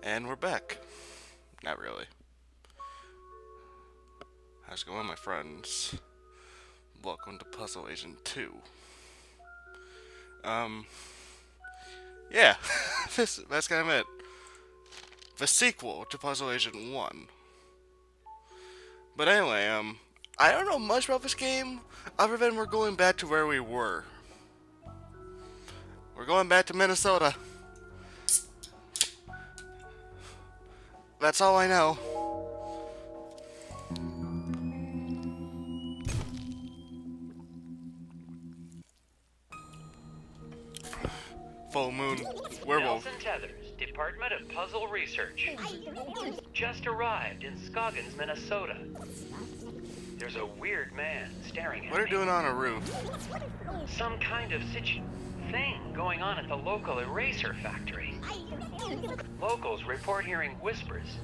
And we're back. Not really. How's it going, my friends? Welcome to Puzzle Agent 2. Um, yeah, that's kind of it. The sequel to Puzzle Agent 1. But anyway, I don't know much about this game, other than we're going back to where we were. We're going back to Minnesota. That's all I know. Full moon werewolf. Nelson Tethers, Department of Puzzle Research. Just arrived in Scoggins, Minnesota. There's a weird man staring at What are me. you doing on a roof? Some kind of thing going on at the local eraser factory. Locals report hearing whispers.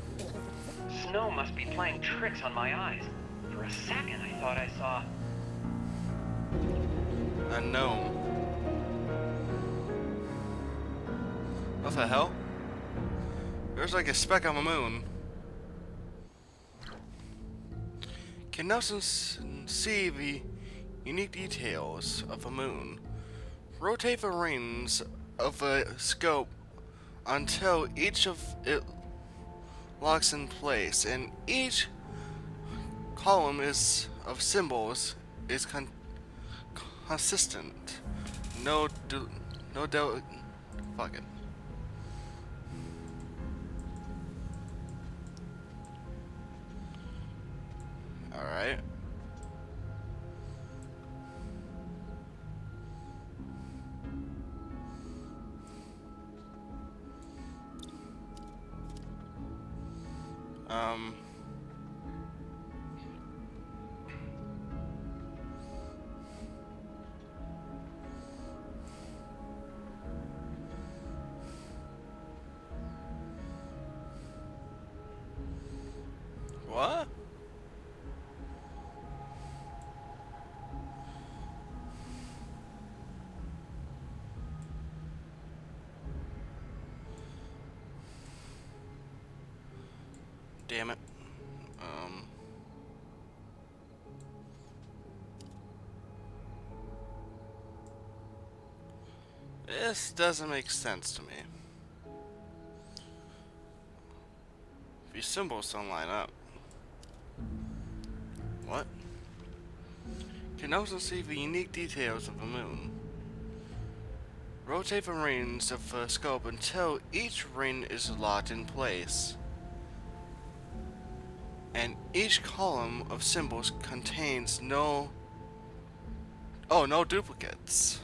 Snow must be playing tricks on my eyes. For a second, I thought I saw... A gnome. What the hell? There's like a speck on the moon. Can Nelson see the unique details of the moon? Rotate the rings of the scope until each of it locks in place, and each column is of symbols is consistent. No doubt. Fuck it. All right. Um. What? Damn it. This doesn't make sense to me. These symbols don't line up. What? Can also see the unique details of the moon. Rotate the rings of the scope until each ring is locked in place. And each column of symbols contains no duplicates.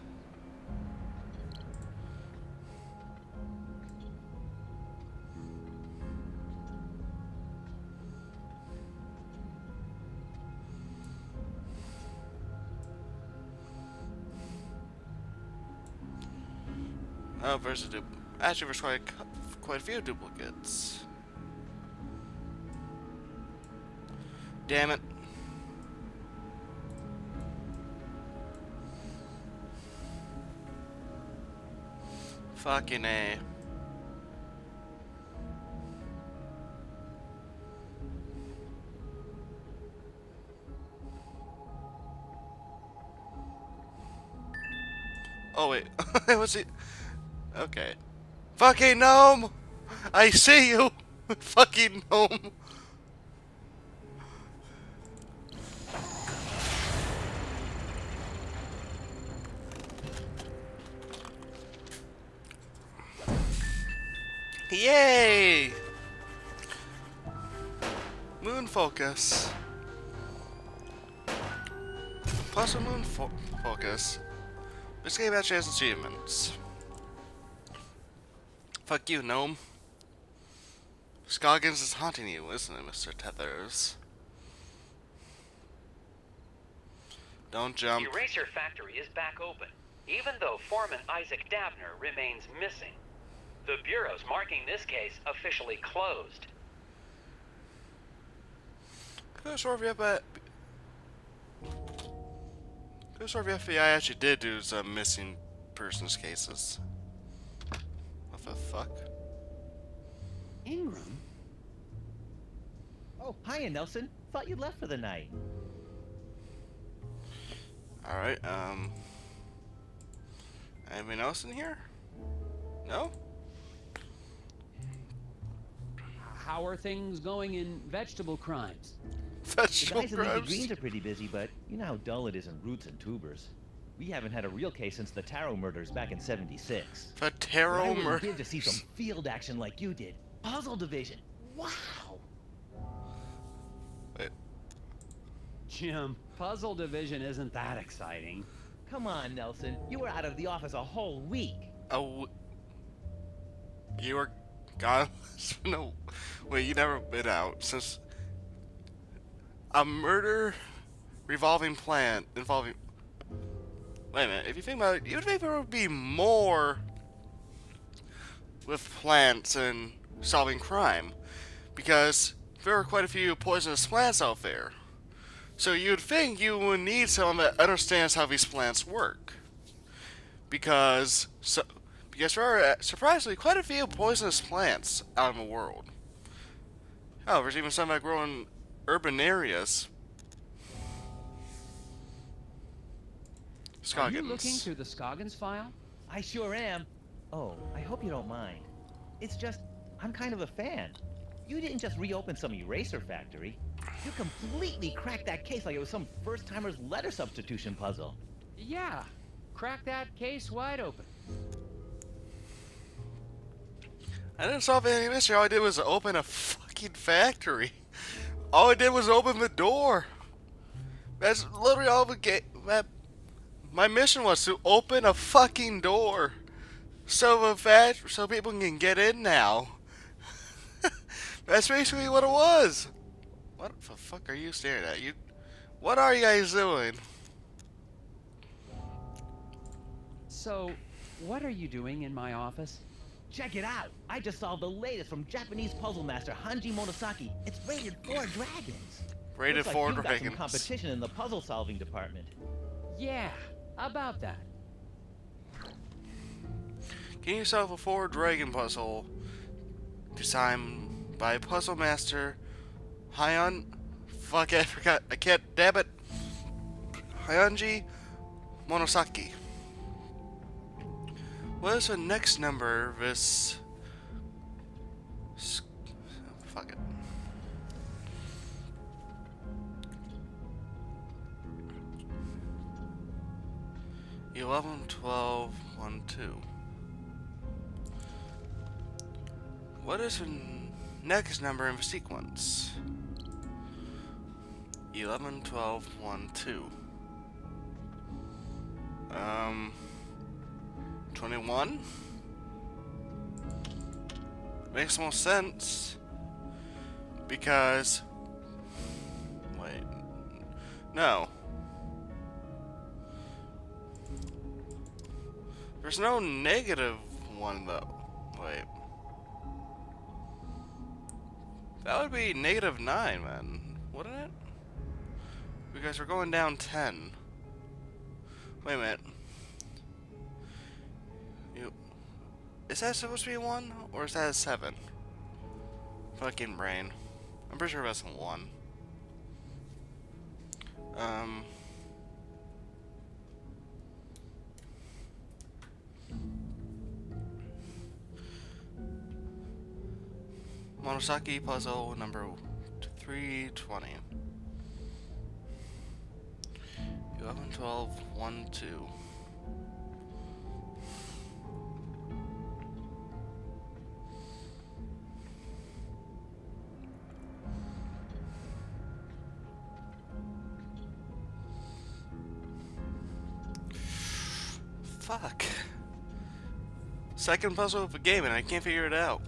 Oh, there's actually there's quite a few duplicates. Damn it. Fucking A. Oh wait, was it? Okay. Fucking gnome! I see you! Fucking gnome! Yay! Moon focus. Plus a moon focus. This game actually has achievements. Fuck you, gnome. Scoggins is haunting you, isn't it, Mr. Tethers? Don't jump. The eraser factory is back open, even though Foreman Isaac Dabner remains missing. The Bureau's marking this case officially closed. Could have sworn the FBI actually did do some missing persons cases. What the fuck? Ingram? Oh, hiya, Nelson. Thought you'd left for the night. Alright, anyone else in here? No? How are things going in vegetable crimes? The Vegetable guys in Leafy grubs? Greens are pretty busy, but you know how dull it is in Roots and Tubers. We haven't had a real case since the Taro murders back in '76. The What I Taro wouldn't murder. give to see some field action like you did. Puzzle Division. Wow! Wait, Jim, Puzzle Division isn't that exciting. Come on, Nelson. You were out of the office a whole week. oh, you were gone? No, wait, you never been out since a murder revolving plan involving. Wait a minute, if you think about it, you'd think there would be more with plants and solving crime, because there are quite a few poisonous plants out there. So you'd think you would need someone that understands how these plants work. Because there are surprisingly quite a few poisonous plants out in the world. Oh, there's even some that grow in urban areas. Are you Scoggins. looking through the Scoggins file? I sure am. Oh, I hope you don't mind. It's just, I'm kind of a fan. You didn't just reopen some eraser factory. You completely cracked that case like it was some first-timer's letter substitution puzzle. Yeah. Crack that case wide open. I didn't solve any mystery. All I did was open a fucking factory. All I did was open the door. That's literally all the game. My mission was to open a fucking door, so so people can get in now. That's basically what it was. What the fuck are you staring at? What are you guys doing? So, what are you doing in my office? Check it out! I just solved the latest from Japanese puzzle master Hanji Monosaki. It's rated 4 dragons. Rated Looks like 4 you've got dragons. some competition in the puzzle-solving department. Yeah, about that. Can you solve a 4 dragon puzzle designed by puzzle master Fuck, I forgot. I can't. Damn it. Hanji Monosaki. What is the next number of this? Fuck it. $11, $12, $1, $2. What is the next number in the sequence? 11, 12, 1, 2. 21? Makes more sense. Because... Wait. No. There's no negative one, though. Wait. That would be negative 9, man. Wouldn't it? Because we're going down 10. Wait a minute. Is that supposed to be a 1? Or is that a 7? Fucking brain. I'm pretty sure that's a 1. Monosaki puzzle number 320. 11, 12, 1, 2. Fuck. Second puzzle of the game and I can't figure it out.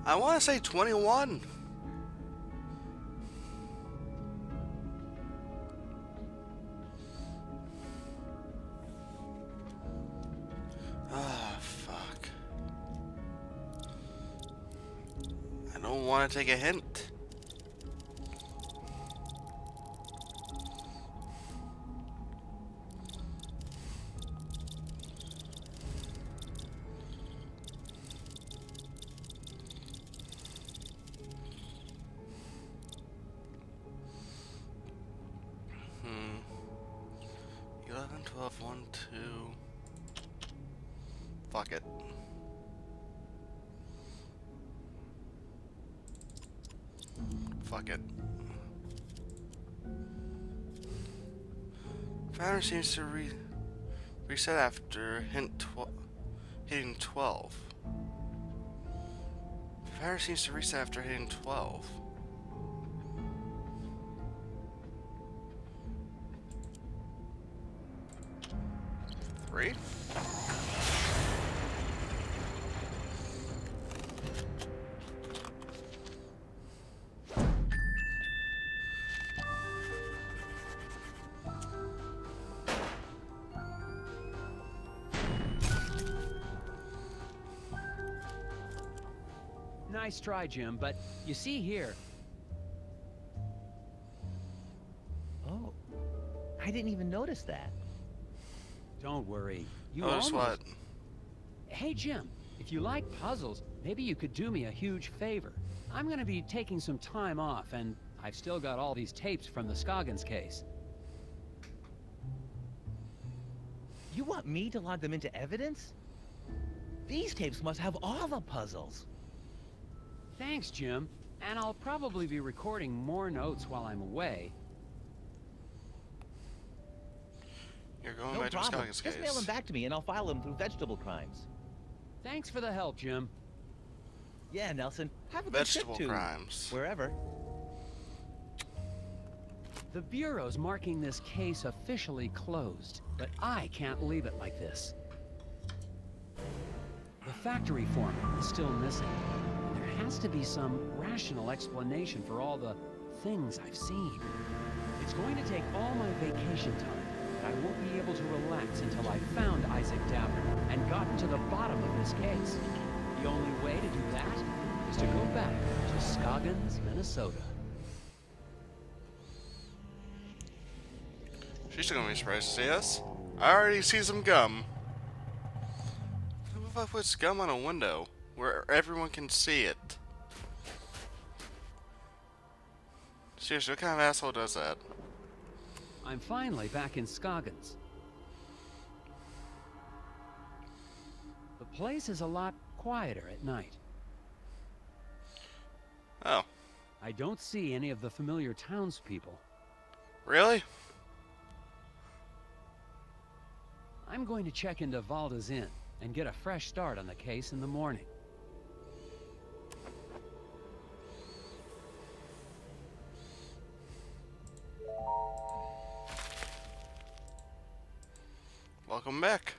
I want to say 21. Ah, fuck. I don't want to take a hint. Still have 1, 2. Fuck it. Fuck it. Pattern seems to reset after hitting 12. Pattern seems to reset after hitting 12. Three? Nice try, Jim, but you see here, Oh, I didn't even notice that. don't worry. You Notice almost... what? Hey, Jim, if you like puzzles, maybe you could do me a huge favor. I'm gonna be taking some time off, and I've still got all these tapes from the Scoggins case. You want me to log them into evidence? These tapes must have all the puzzles. Thanks, Jim. And I'll probably be recording more notes while I'm away. You're going No back to problem. Scoggins Just mail them back to me and I'll file them through vegetable crimes. Thanks for the help, Jim. Yeah, Nelson. Have a good Vegetable trip to crimes. wherever. The Bureau's marking this case officially closed, but I can't leave it like this. The factory foreman is still missing. There has to be some rational explanation for all the things I've seen. It's going to take all my vacation time, but I won't be able to relax until I've found Isaac Downer and gotten to the bottom of this case. The only way to do that is to go back to Scoggins, Minnesota. She's still gonna be surprised to see us. I already see some gum. Who the fuck puts gum on a window where everyone can see it? Seriously, what kind of asshole does that? I'm finally back in Scoggins. The place is a lot quieter at night. Oh, I don't see any of the familiar townspeople. really? I'm going to check into Valda's Inn and get a fresh start on the case in the morning. Welcome back.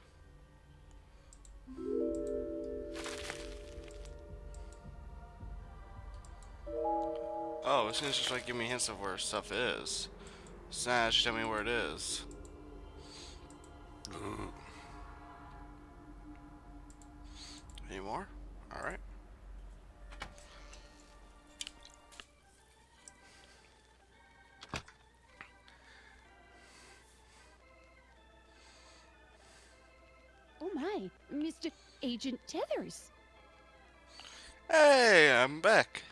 Oh, it's gonna just like give me hints of where stuff is. It's not actually tell me where it is. Any more? Alright. Oh my, Mr. Agent Tethers. Hey, I'm back.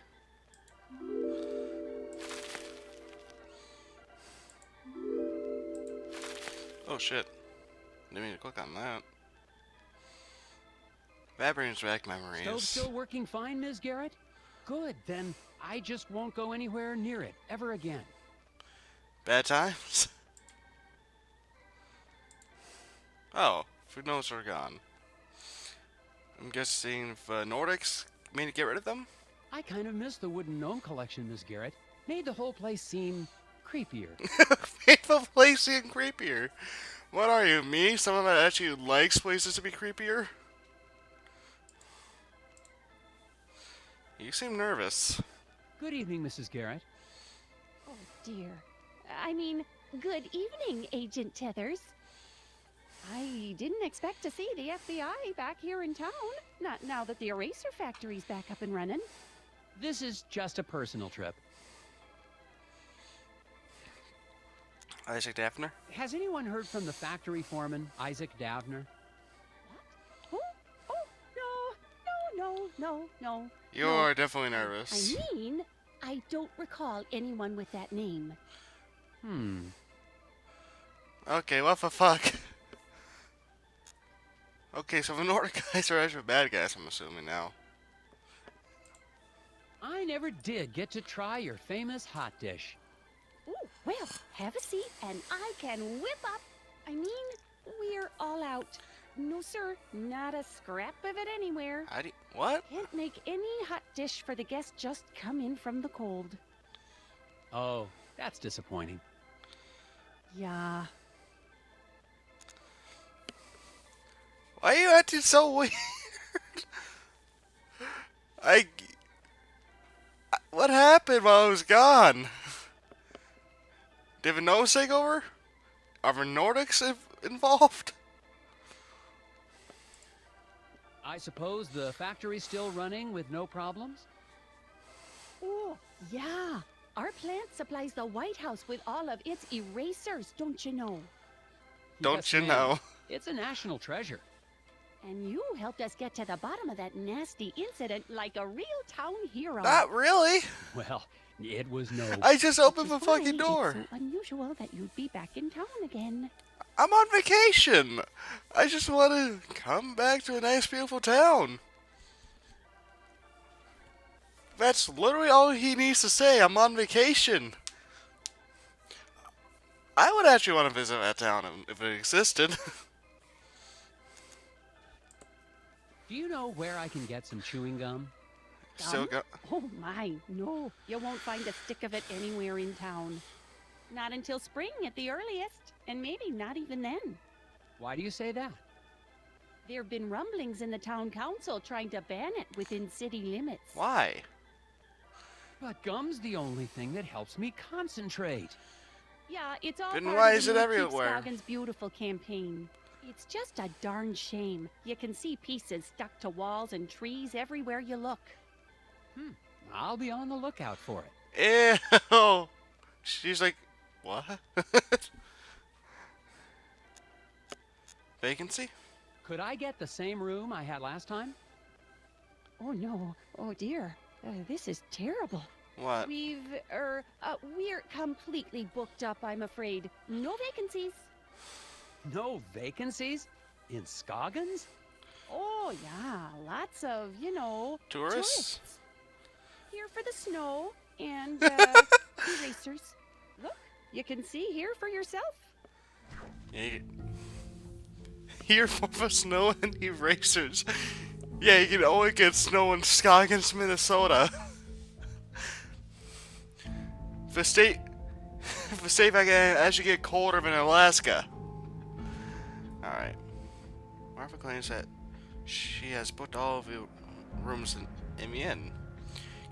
Oh shit. Didn't mean to click on that. That brings back Stove memories. still working fine, Ms. Garrett? Good, then I just won't go anywhere near it ever again. Bad times? Oh, food notes are gone. I'm guessing if Nordics made to get rid of them? I kind of miss the wooden gnome collection, Ms. Garrett. Made the whole place seem creepier. Make the place seem creepier. What are you, me? Someone that actually likes places to be creepier? You seem nervous. Good evening, Mrs. Garrett. Oh dear. I mean, good evening, Agent Tethers. I didn't expect to see the FBI back here in town. Not now that the eraser factory's back up and running. This is just a personal trip. Isaac Daffner? Has anyone heard from the factory foreman, Isaac Davner? What? Oh, no. You're definitely nervous. I mean, I don't recall anyone with that name. Hmm. Okay, what the fuck? Okay, so the Nordic guys are actually bad guys, I'm assuming now. I never did get to try your famous hot dish. Ooh, well, have a seat and I can whip up. I mean, we're all out. No, sir, not a scrap of it anywhere. How do you, what? Can't make any hot dish for the guests just come in from the cold. Oh, that's disappointing. Yeah. Why are you acting so weird? I. What happened while I was gone? Did Vino's take over? Are the Nordics involved? I suppose the factory's still running with no problems? Oh, yeah. Our plant supplies the White House with all of its erasers, don't you know? Don't Yes, you ma'am. know? It's a national treasure. And you helped us get to the bottom of that nasty incident like a real town hero. Not really. Well, it was no... I just opened Which the is why fucking door. It's so unusual that you'd be back in town again. I'm on vacation. I just want to come back to a nice, beautiful town. That's literally all he needs to say. I'm on vacation. I would actually want to visit that town if it existed. Do you know where I can get some chewing gum? Still Gum? go. Oh my, no. You won't find a stick of it anywhere in town. Not until spring at the earliest, and maybe not even then. Why do you say that? There have been rumblings in the town council trying to ban it within city limits. Why? But gum's the only thing that helps me concentrate. Yeah, it's all Then part why of is the it new everywhere? Keep Scoggins Beautiful campaign. It's just a darn shame. You can see pieces stuck to walls and trees everywhere you look. I'll be on the lookout for it. Ew. She's like, what? Vacancy? Could I get the same room I had last time? Oh no, oh dear. This is terrible. What? We're completely booked up, I'm afraid. No vacancies. No vacancies? In Scoggins? Oh yeah, lots of, Tourists? Here for the snow and erasers. Look, you can see here for yourself. Here for the snow and erasers. Yeah, you can only get snow in Scoggins, Minnesota. The state back actually get colder than Alaska. Alright. Martha claims that she has booked all of the rooms in the inn.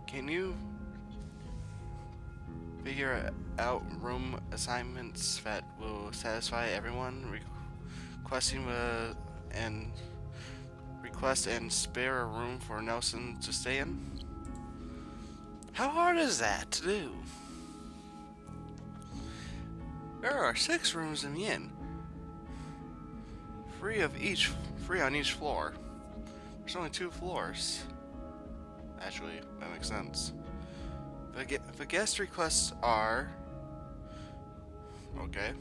Can you figure out room assignments that will satisfy everyone request and spare a room for Nelson to stay in? How hard is that to do? There are 6 rooms in the inn. 3 on each floor. There's only 2 floors. Actually, that makes sense. The guest requests are... Okay.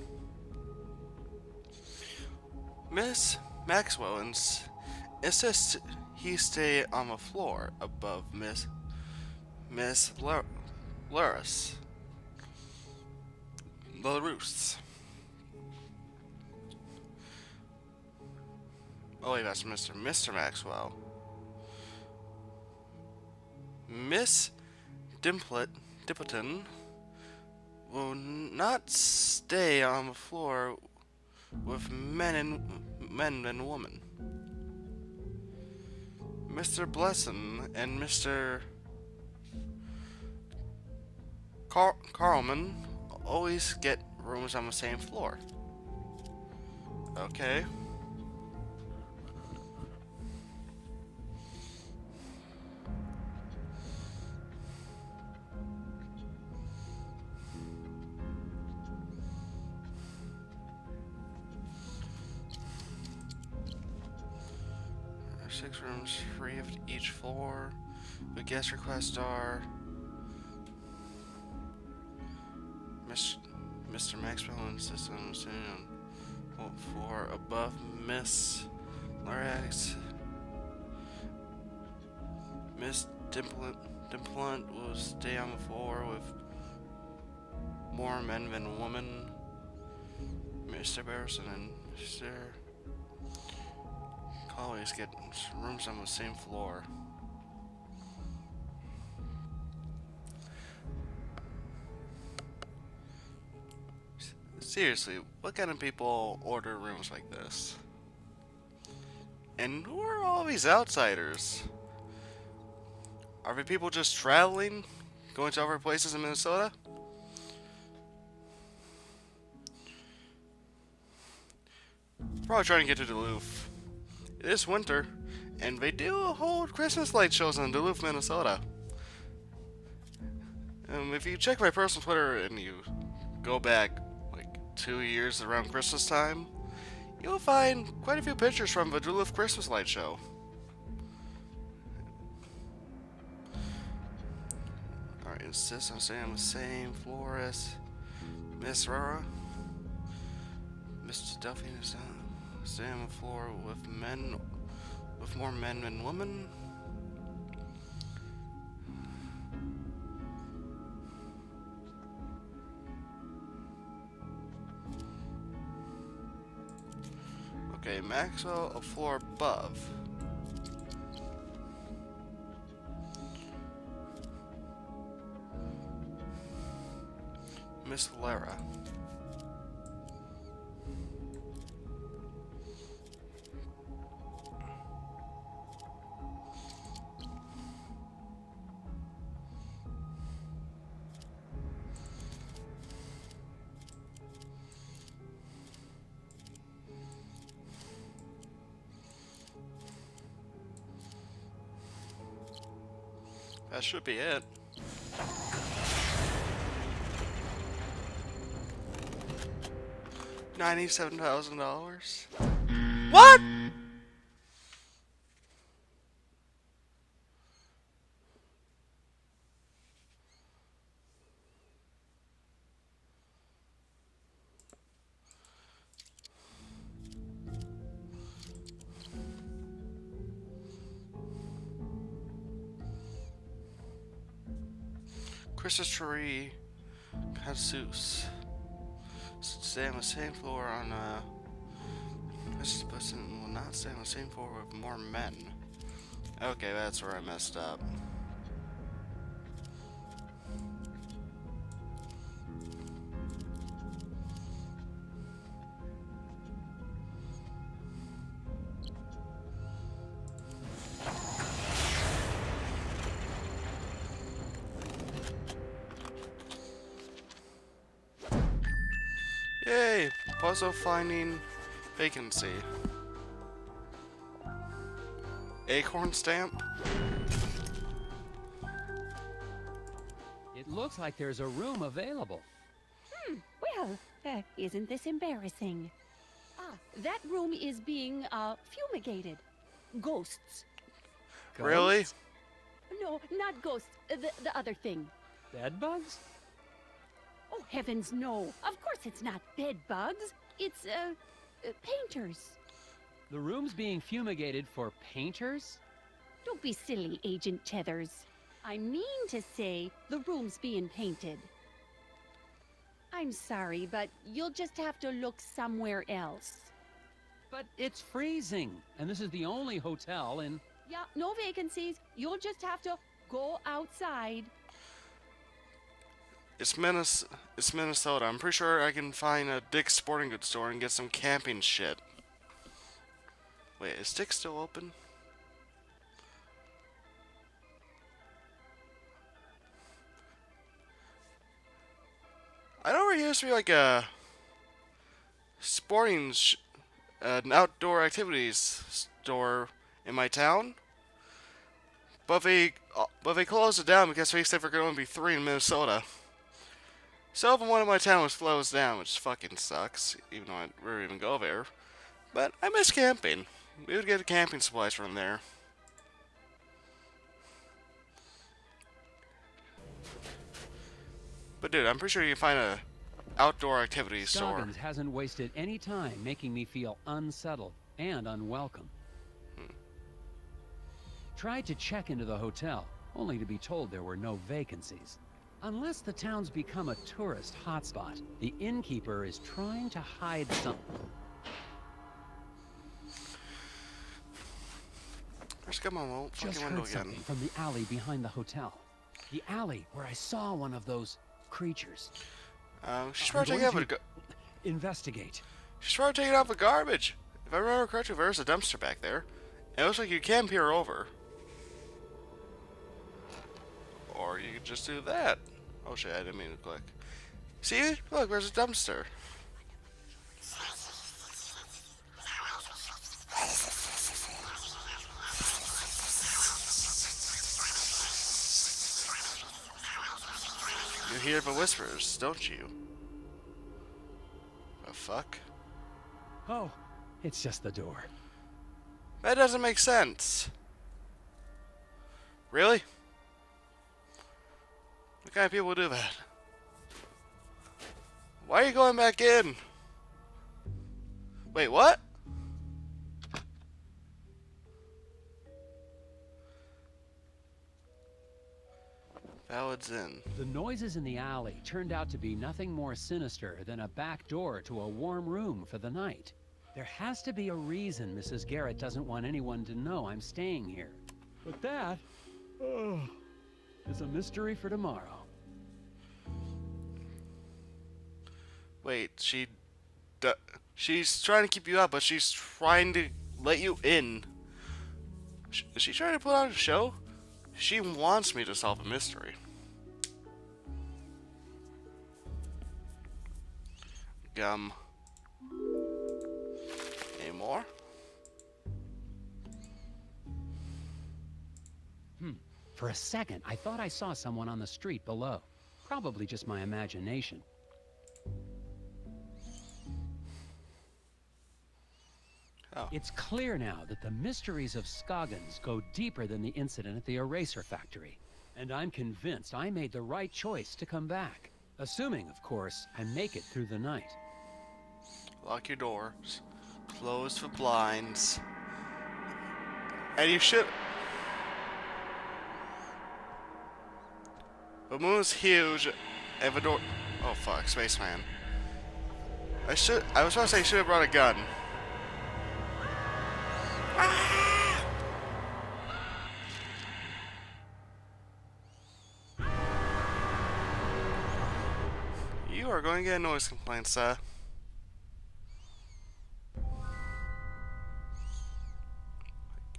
Miss Maxwell insists he stay on the floor above Miss LaRusse. Oh wait, that's Mr. Maxwell. Miss Dimpleton will not stay on the floor with men and women. Mr. Blesson and Mr. Carlman always get rooms on the same floor. Okay. There are 6 rooms, 3 of each floor. The guest requests are Mr. Maxwell insists on staying on floor above Miss Lorax. Miss Dimplant will stay on the floor with more men than women. Mr. Barrison and Mr. Collies get rooms on the same floor. Seriously, what kind of people order rooms like this? And who are all these outsiders? Are the people just traveling? Going to other places in Minnesota? Probably trying to get to Duluth. It is winter, and they do hold Christmas light shows in Duluth, Minnesota. If you check my personal Twitter and you go back like 2 years around Christmas time, you'll find quite a few pictures from the Duluth Christmas light show. Alright, insist on staying on the same floor as Miss Rora. Mr. Duffy is staying on the floor with more men than women. Okay, Maxwell a floor above. Miss Lara. That should be it. $97,000. What? Christmas tree, Casus. Stay on the same floor on Mrs. Buston will not stay on the same floor with more men. Okay, that's where I messed up. Yay! Puzzle finding vacancy. Acorn stamp? It looks like there's a room available. Well, isn't this embarrassing? That room is being, fumigated. Ghosts. Really? Ghosts? No, not ghosts. The other thing. Bed bugs? Oh, heavens, no. Of course it's not bed bugs. It's, painters. The room's being fumigated for painters? Don't be silly, Agent Tethers. I mean to say the room's being painted. I'm sorry, but you'll just have to look somewhere else. But it's freezing, and this is the only hotel in... Yeah, no vacancies. You'll just have to go outside. It's Minnesota. I'm pretty sure I can find a Dick's Sporting Goods store and get some camping shit. Wait, is Dick's still open? I know there used to be like a an outdoor activities store in my town, but they closed it down because they said there could only be 3 in Minnesota. So the one in my town was closed down, which fucking sucks, even though I rarely even go there. But I miss camping. We would get camping supplies from there. But dude, I'm pretty sure you can find a outdoor activities store. Scoggins hasn't wasted any time making me feel unsettled and unwelcome. Tried to check into the hotel, only to be told there were no vacancies. Unless the town's become a tourist hotspot, the innkeeper is trying to hide something. Where's come on, won't Just fucking window heard again. something from the alley behind the hotel. The alley where I saw one of those creatures. She's I'm probably taking going out the Investigate. she's probably taking out the garbage. If I remember correctly, there's a dumpster back there. It looks like you can peer over. Or you could just do that. Oh shit, I didn't mean to click. See? Look, there's a dumpster. You hear the whispers, don't you? The fuck? Oh, it's just the door. That doesn't make sense. Really? What kind of people do that? Why are you going back in? Wait, what? Ballads in. The noises in the alley turned out to be nothing more sinister than a back door to a warm room for the night. There has to be a reason Mrs. Garrett doesn't want anyone to know I'm staying here. But that is a mystery for tomorrow. Wait, she's trying to keep you out, but she's trying to let you in. Is she trying to put on a show? She wants me to solve a mystery. Gum. Any more? For a second, I thought I saw someone on the street below. Probably just my imagination. Oh. It's clear now that the mysteries of Scoggins go deeper than the incident at the eraser factory. And I'm convinced I made the right choice to come back. Assuming, of course, I make it through the night. Lock your doors. Close the blinds. And you should... The moon's huge, and the door... Oh fuck, spaceman. I was about to say I should have brought a gun. You are going to get a noise complaint, sir.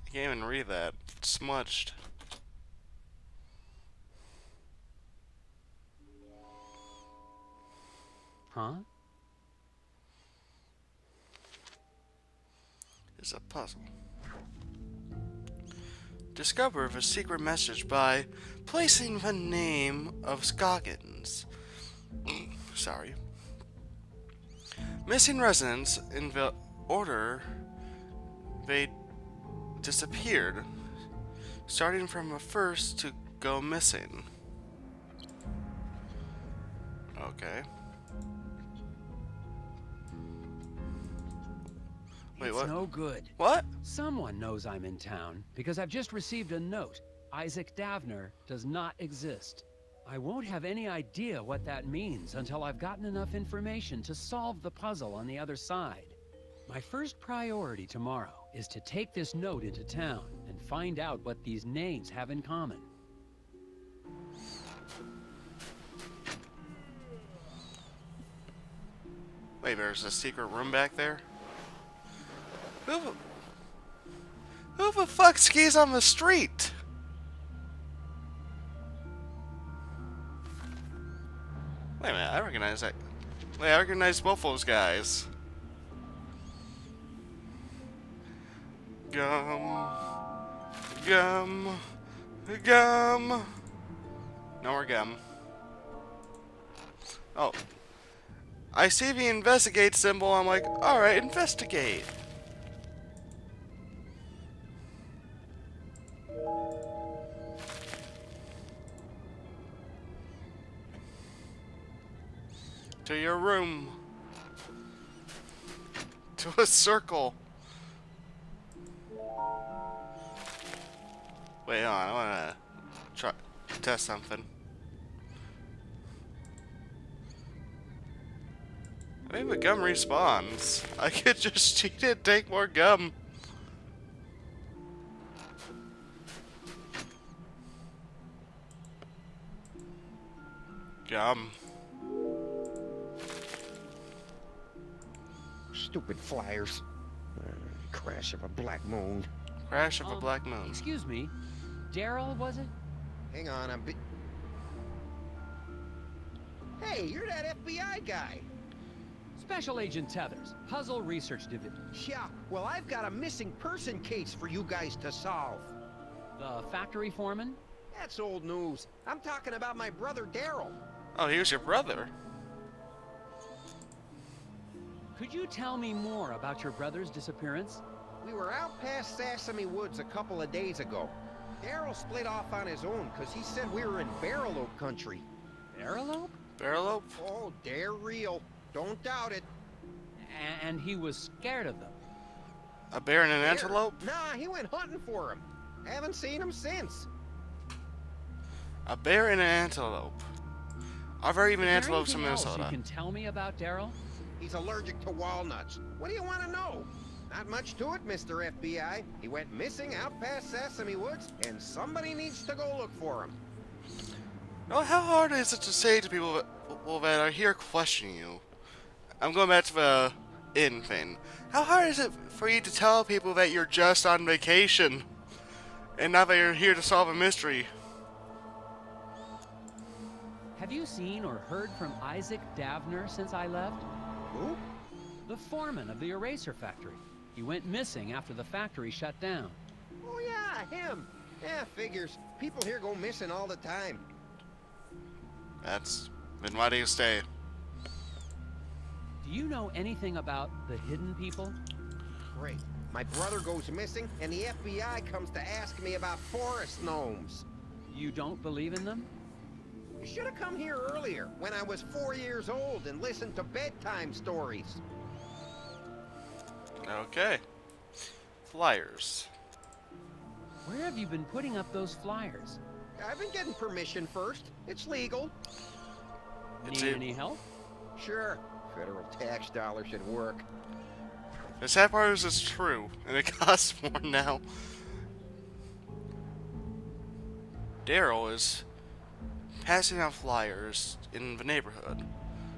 I can't even read that. It's smudged. Huh? It's a puzzle. Discover the secret message by placing the name of Scoggins. Sorry. Missing residents in the order they disappeared, starting from the first to go missing. Okay. Wait, It's what? no good. What? Someone knows I'm in town, because I've just received a note. Isaac Davner does not exist. I won't have any idea what that means until I've gotten enough information to solve the puzzle on the other side. My first priority tomorrow is to take this note into town and find out what these names have in common. Wait, there's a secret room back there? Who the fuck skis on the street? Wait a minute, I recognize that. Wait, I recognize both those guys. Gum. Gum. Gum. No more gum. Oh. I see the investigate symbol, I'm like, alright, investigate. To your room. To a circle. Wait on, I wanna try test something. Maybe the gum respawns. I could just cheat and take more gum. Gum. Stupid flyers. Crash of a black moon. Crash of a black moon. Excuse me. Daryl, was it? Hang on, Hey, you're that FBI guy. Special Agent Tethers, Puzzle Research Division. Yeah, well, I've got a missing person case for you guys to solve. The factory foreman? That's old news. I'm talking about my brother Daryl. Oh, he was your brother. Could you tell me more about your brother's disappearance? We were out past Sesame Woods a couple of days ago. Daryl split off on his own because he said we were in Barrel Oak country. Barrelope? Barrelope? Oh, they're real. Don't doubt it. And he was scared of them. A bear and an Bear? antelope? Nah, he went hunting for him. Haven't seen him since. A bear and an antelope. Are there even Is there antelopes in anything else Minnesota? you can tell me about Daryl? He's allergic to walnuts. What do you want to know? Not much to it, Mr. FBI. He went missing out past Sesame Woods, and somebody needs to go look for him. Oh, how hard is it to say to people that are here questioning you? I'm going back to the inn thing. How hard is it for you to tell people that you're just on vacation and not that you're here to solve a mystery? Have you seen or heard from Isaac Davner since I left? Who? The foreman of the eraser factory. He went missing after the factory shut down. Oh, yeah, him. Yeah, figures. People here go missing all the time. Then why do you stay? Do you know anything about the hidden people? Great. My brother goes missing, and the FBI comes to ask me about forest gnomes. You don't believe in them? You should have come here earlier, when I was 4 years old, and listened to bedtime stories. Okay. Flyers. Where have you been putting up those flyers? I've been getting permission first. It's legal. It's Need a- any help? Sure. Federal tax dollars should work. The sad part is it's true, and it costs more now. Daryl is passing out flyers in the neighborhood,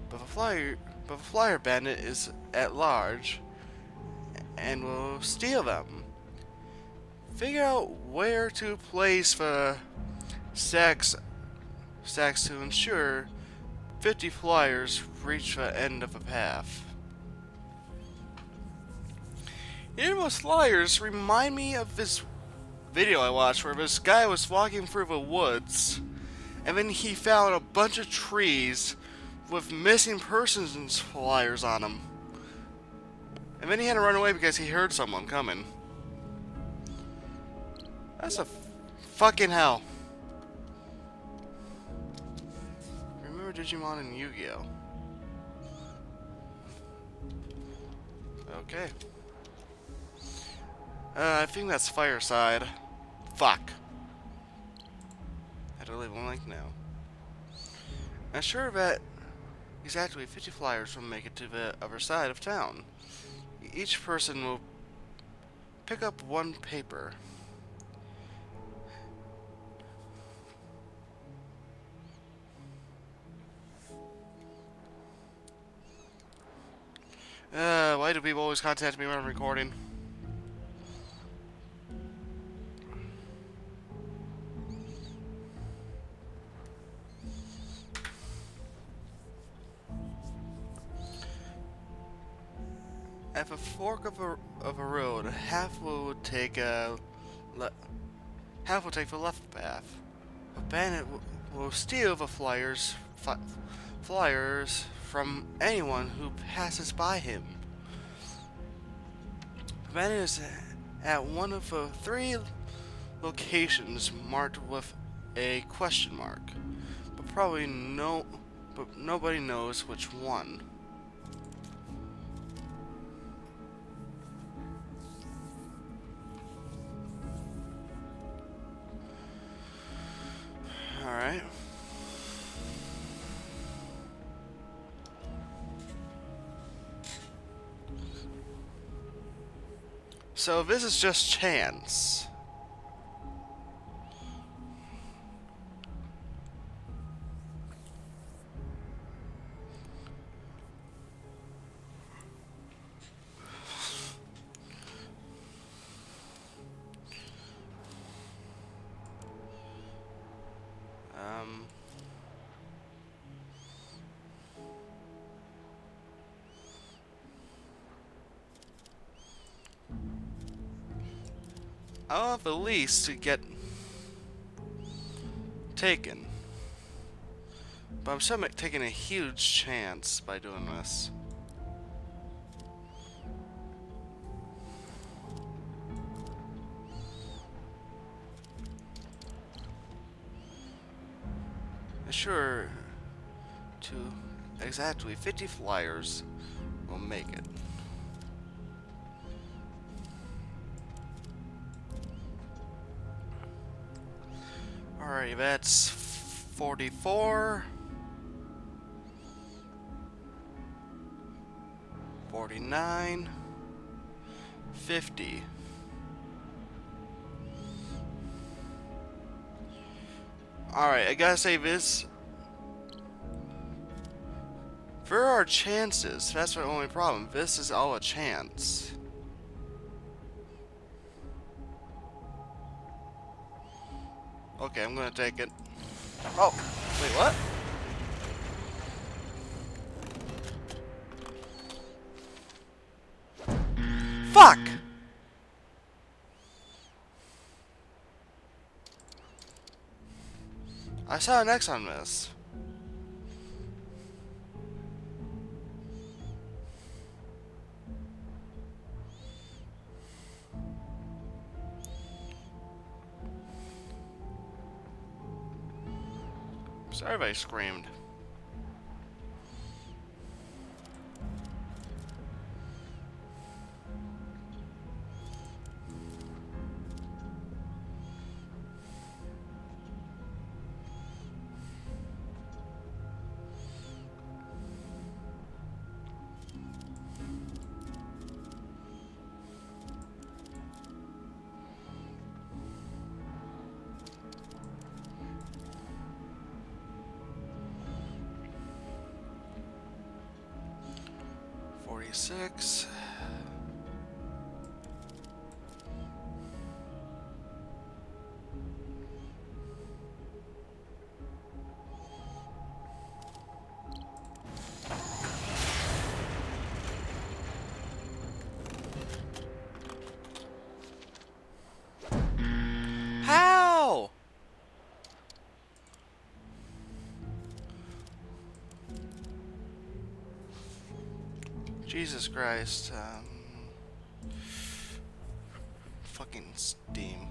but the flyer bandit is at large and will steal them. Figure out where to place the stacks to ensure 50 flyers reach the end of the path. Those flyers remind me of this video I watched where this guy was walking through the woods and then he found a bunch of trees with missing persons flyers on them. And then he had to run away because he heard someone coming. That's a fucking hell. Remember Digimon and Yu-Gi-Oh? Okay. I think that's Fireside. Fuck. Had to leave one link now. I'm sure that exactly 50 flyers will make it to the other side of town. Each person will pick up one paper. Why do people always contact me when I'm recording? At the fork of a road, half will take the left path. A bandit will steal the flyers from anyone who passes by him. The bandit is at one of the 3 locations marked with a question mark, but nobody knows which one. Alright. So this is just chance. I'll have the least to get taken. But I'm still taking a huge chance by doing this. Sure, to exactly 50 flyers will make it. Alright, that's 44, 49, 50. Alright, I gotta say this. There are chances, that's the only problem. This is all a chance. Okay, I'm gonna take it. Oh, wait, what? Fuck! I saw an X on this. Sorry if I screamed. Six. How? Jesus Christ, fucking Steam.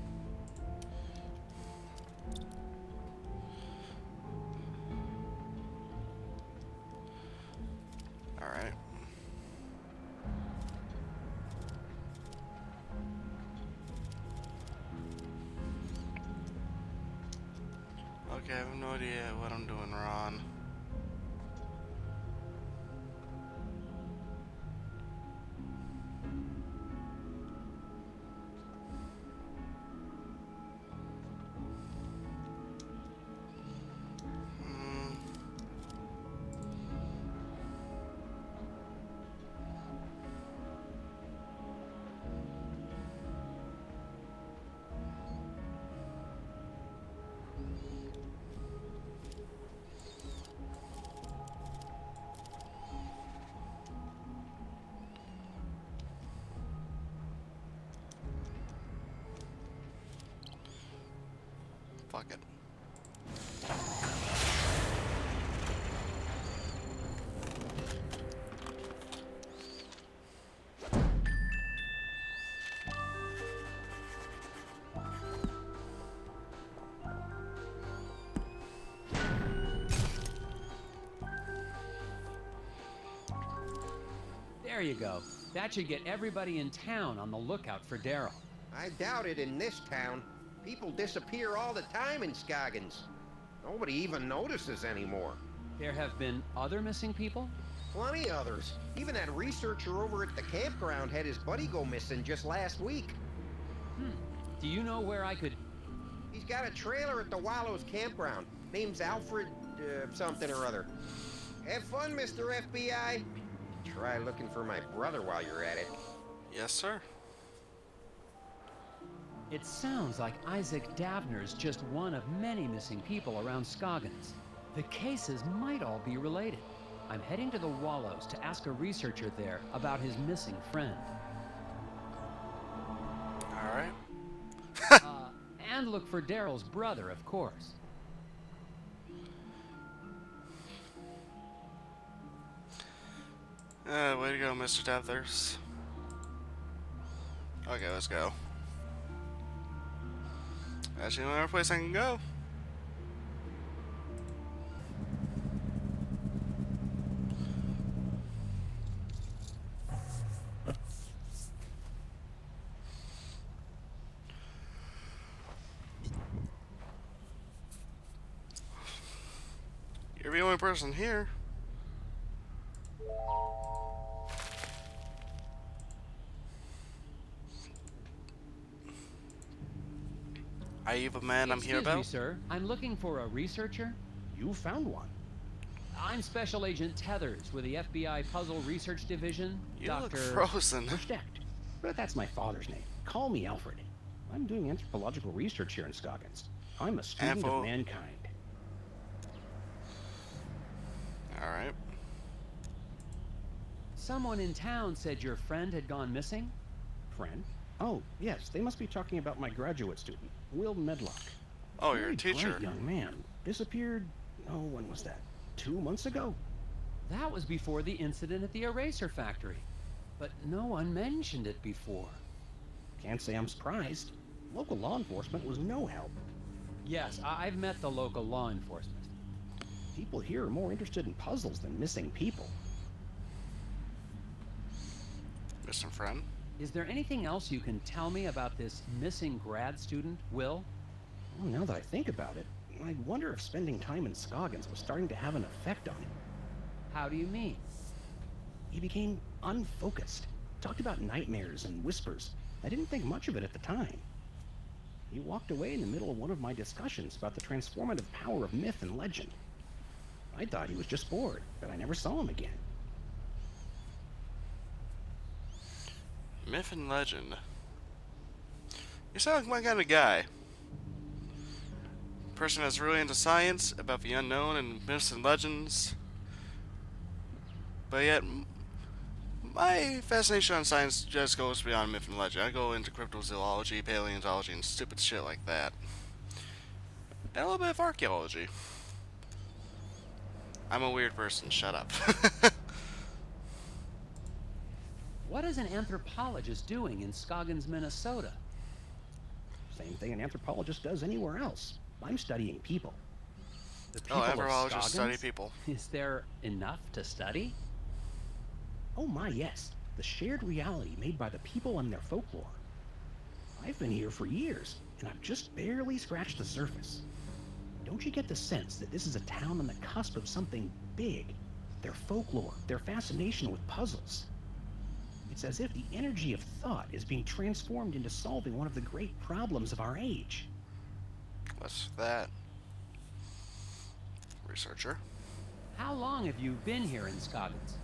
Alright. Okay, I have no idea what I'm doing wrong. Fuck it. There you go. That should get everybody in town on the lookout for Daryl. I doubt it in this town. People disappear all the time in Scoggins. Nobody even notices anymore. There have been other missing people? Plenty others. Even that researcher over at the campground had his buddy go missing just last week. Do you know where I could... He's got a trailer at the Wallows campground. Name's Alfred, something or other. Have fun, Mr. FBI. Try looking for my brother while you're at it. Yes, sir. It sounds like Isaac Davner's just one of many missing people around Scoggins. The cases might all be related. I'm heading to the Wallows to ask a researcher there about his missing friend. All right. And look for Daryl's brother, of course. Way to go, Mr. Tethers. Okay, let's go. Actually, the only other place I can go. You're the only person here. Are you the man I'm here Excuse me, about? sir. I'm looking for a researcher. You found one. I'm Special Agent Tethers with the FBI Puzzle Research Division. You Dr. look frozen. Versteckt. But that's my father's name. Call me Alfred. I'm doing anthropological research here in Scoggins. I'm a student Anthro- of mankind. Alright. Someone in town said your friend had gone missing? Friend? Oh, yes, they must be talking about my graduate student, Will Medlock. Oh, you're Very a teacher. bright young man. Disappeared, when was that? 2 months ago? That was before the incident at the eraser factory. But no one mentioned it before. Can't say I'm surprised. Local law enforcement was no help. Yes, I've met the local law enforcement. People here are more interested in puzzles than missing people. Mr. Friend. Is there anything else you can tell me about this missing grad student, Will? Well, now that I think about it, I wonder if spending time in Scoggins was starting to have an effect on him. How do you mean? He became unfocused. Talked about nightmares and whispers. I didn't think much of it at the time. He walked away in the middle of one of my discussions about the transformative power of myth and legend. I thought he was just bored, but I never saw him again. Myth and legend. You sound like my kind of guy. Person that's really into science, about the unknown and myths and legends. But yet, my fascination on science just goes beyond myth and legend. I go into cryptozoology, paleontology, and stupid shit like that. And a little bit of archaeology. I'm a weird person, shut up. What is an anthropologist doing in Scoggins, Minnesota? Same thing an anthropologist does anywhere else. I'm studying people. The people Oh, of anthropologists study Scoggins? people. Is there enough to study? Oh my, yes. The shared reality made by the people and their folklore. I've been here for years, and I've just barely scratched the surface. Don't you get the sense that this is a town on the cusp of something big? Their folklore, their fascination with puzzles. It's as if the energy of thought is being transformed into solving one of the great problems of our age. What's that? Researcher. How long have you been here in Scoggins?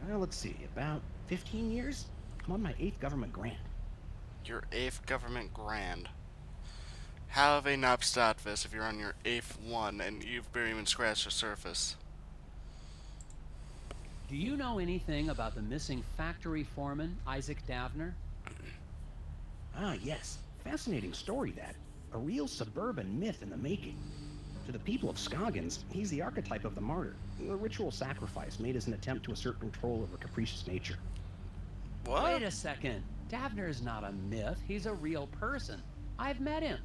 Well, let's see, about 15 years? I'm on my 8th government grant. Your 8th government grand. How have they not stopped this if you're on your 8th one and you've barely even scratched the surface? Do you know anything about the missing factory foreman, Isaac Davner? Ah, yes. Fascinating story, that. A real suburban myth in the making. To the people of Scoggins, he's the archetype of the martyr, a ritual sacrifice made as an attempt to assert control over capricious nature. What? Wait a second. Davner is not a myth. He's a real person. I've met him.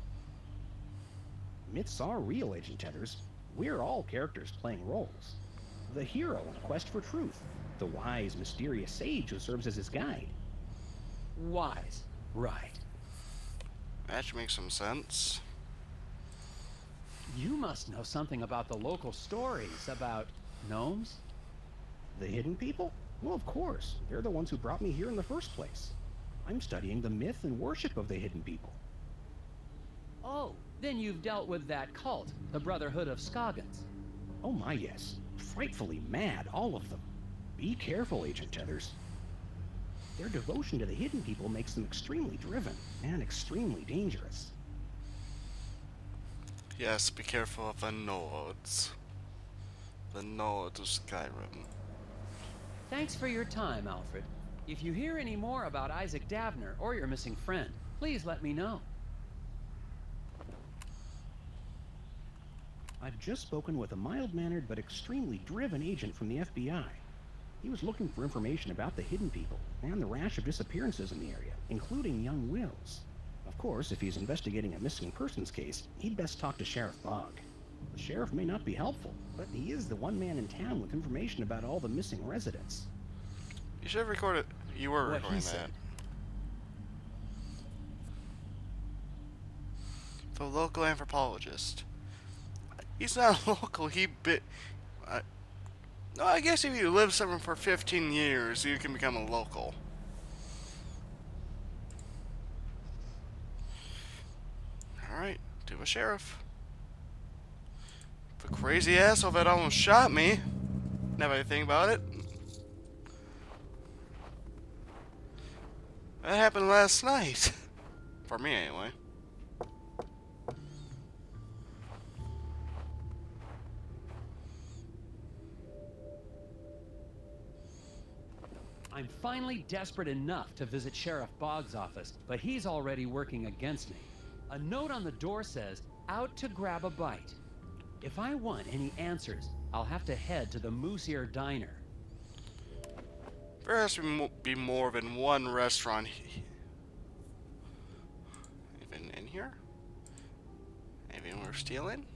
Myths are real, Agent Tethers. We're all characters playing roles. The hero on a quest for truth, the wise, mysterious sage who serves as his guide. Wise. Right. That should make some sense. You must know something about the local stories about gnomes. The hidden people? Well, of course. They're the ones who brought me here in the first place. I'm studying the myth and worship of the hidden people. Oh, then you've dealt with that cult, the Brotherhood of Scoggins. Oh my, yes. Frightfully mad, all of them. Be careful, Agent Tethers. Their devotion to the hidden people makes them extremely driven and extremely dangerous. Yes, be careful of the Nords. The Nords of Skyrim. Thanks for your time, Alfred. If you hear any more about Isaac Davner or your missing friend, please let me know. I've just spoken with a mild-mannered but extremely driven agent from the FBI. He was looking for information about the hidden people and the rash of disappearances in the area, including young Wills. Of course, if he's investigating a missing persons case, he'd best talk to Sheriff Bog. The sheriff may not be helpful, but he is the one man in town with information about all the missing residents. You should have recorded. You were What he recording that. said. The local anthropologist. He's not a local. No, I guess if you live somewhere for 15 years, you can become a local. Alright, to a sheriff. The crazy asshole that almost shot me. Never anything about it. That happened last night. For me, anyway. I'm finally desperate enough to visit Sheriff Boggs' office, but he's already working against me. A note on the door says, "Out to grab a bite." If I want any answers, I'll have to head to the Moose Ear Diner. There has to be more than one restaurant. Even in here? Maybe we're stealing?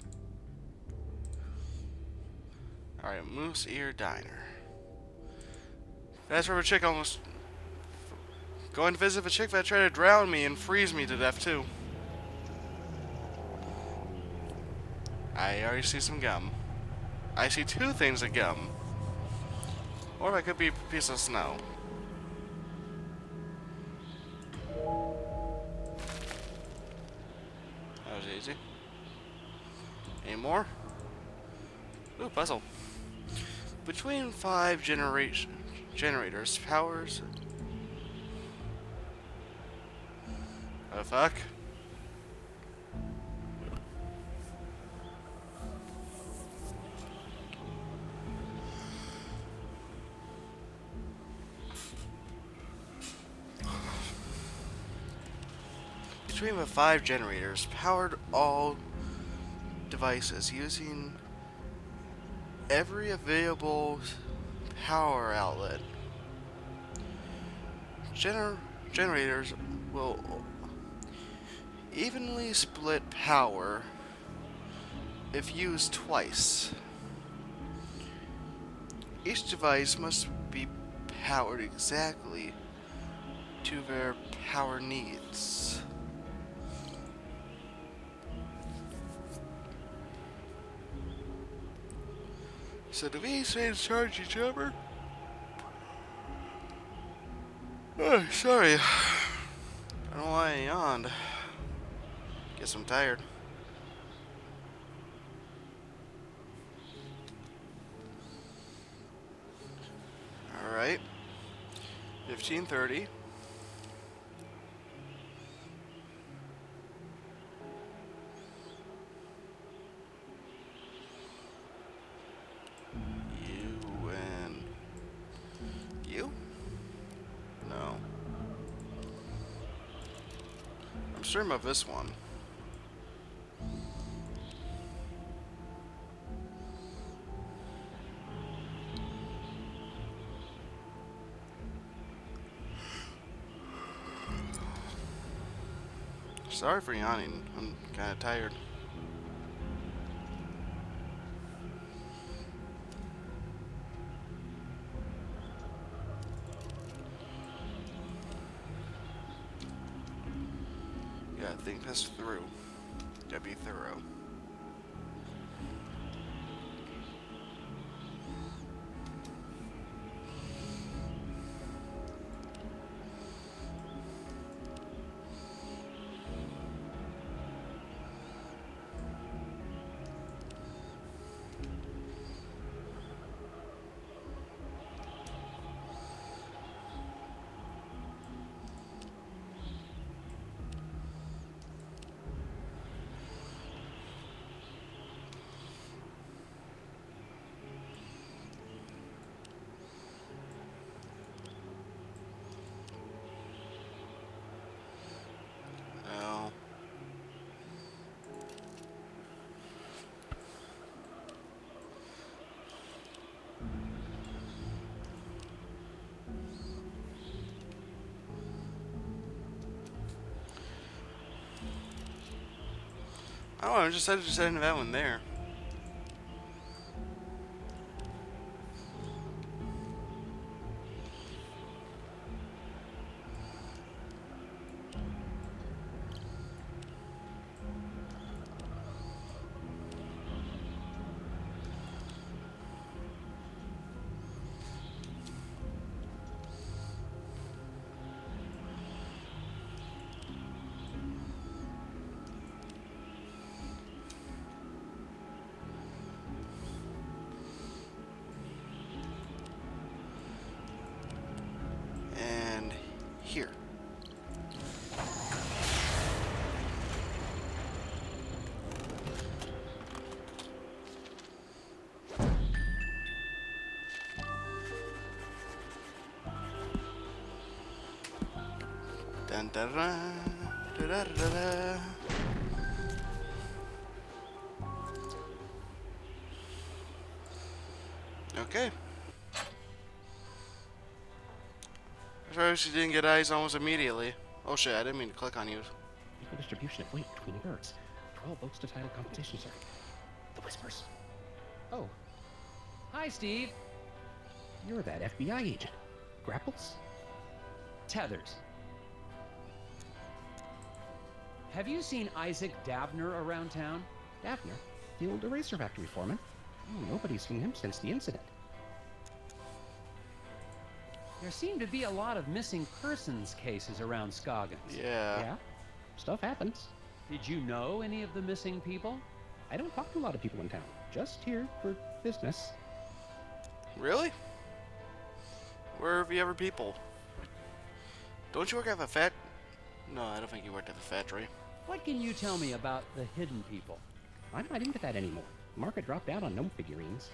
Alright, Moose Ear Diner. That's where the chick almost... Going to visit the chick that tried to drown me and freeze me to death, too. I already see some gum. I see two things of gum. Or that could be a piece of snow. That was easy. Any more? Ooh, puzzle. Between 5 generators powers. What the fuck? Between the 5 generators powered all devices using every available power outlet. Generators will evenly split power if used twice. Each device must be powered exactly to their power needs. So do these things charge each other? Oh, sorry. I don't know why I yawned. Guess I'm tired. Alright. 15:30. Certain of this one. Sorry for yawning. I'm kind of tired. Yeah, I think that's through. Gotta be thorough. I don't know, I just decided to send that one there. And here. Dun, dun, dun, da, da, da, da. Okay. I suppose she didn't get eyes almost immediately. Oh shit, I didn't mean to click on you. Equal distribution of weight between the birds. 12 votes to title compensation circuit. The Whispers. Oh. Hi, Steve. You're that FBI agent. Grapples? Tethers. Have you seen Isaac Davner around town? Daphner, the old eraser factory foreman. Oh, nobody's seen him since the incident. There seem to be a lot of missing persons cases around Scoggins. Yeah. Stuff happens. Did you know any of the missing people? I don't talk to a lot of people in town. Just here for business. Really? Where have you ever people? Don't you work at the fat? No, I don't think you worked at the factory. What can you tell me about the hidden people? I'm not into that anymore. Market dropped out on gnome figurines.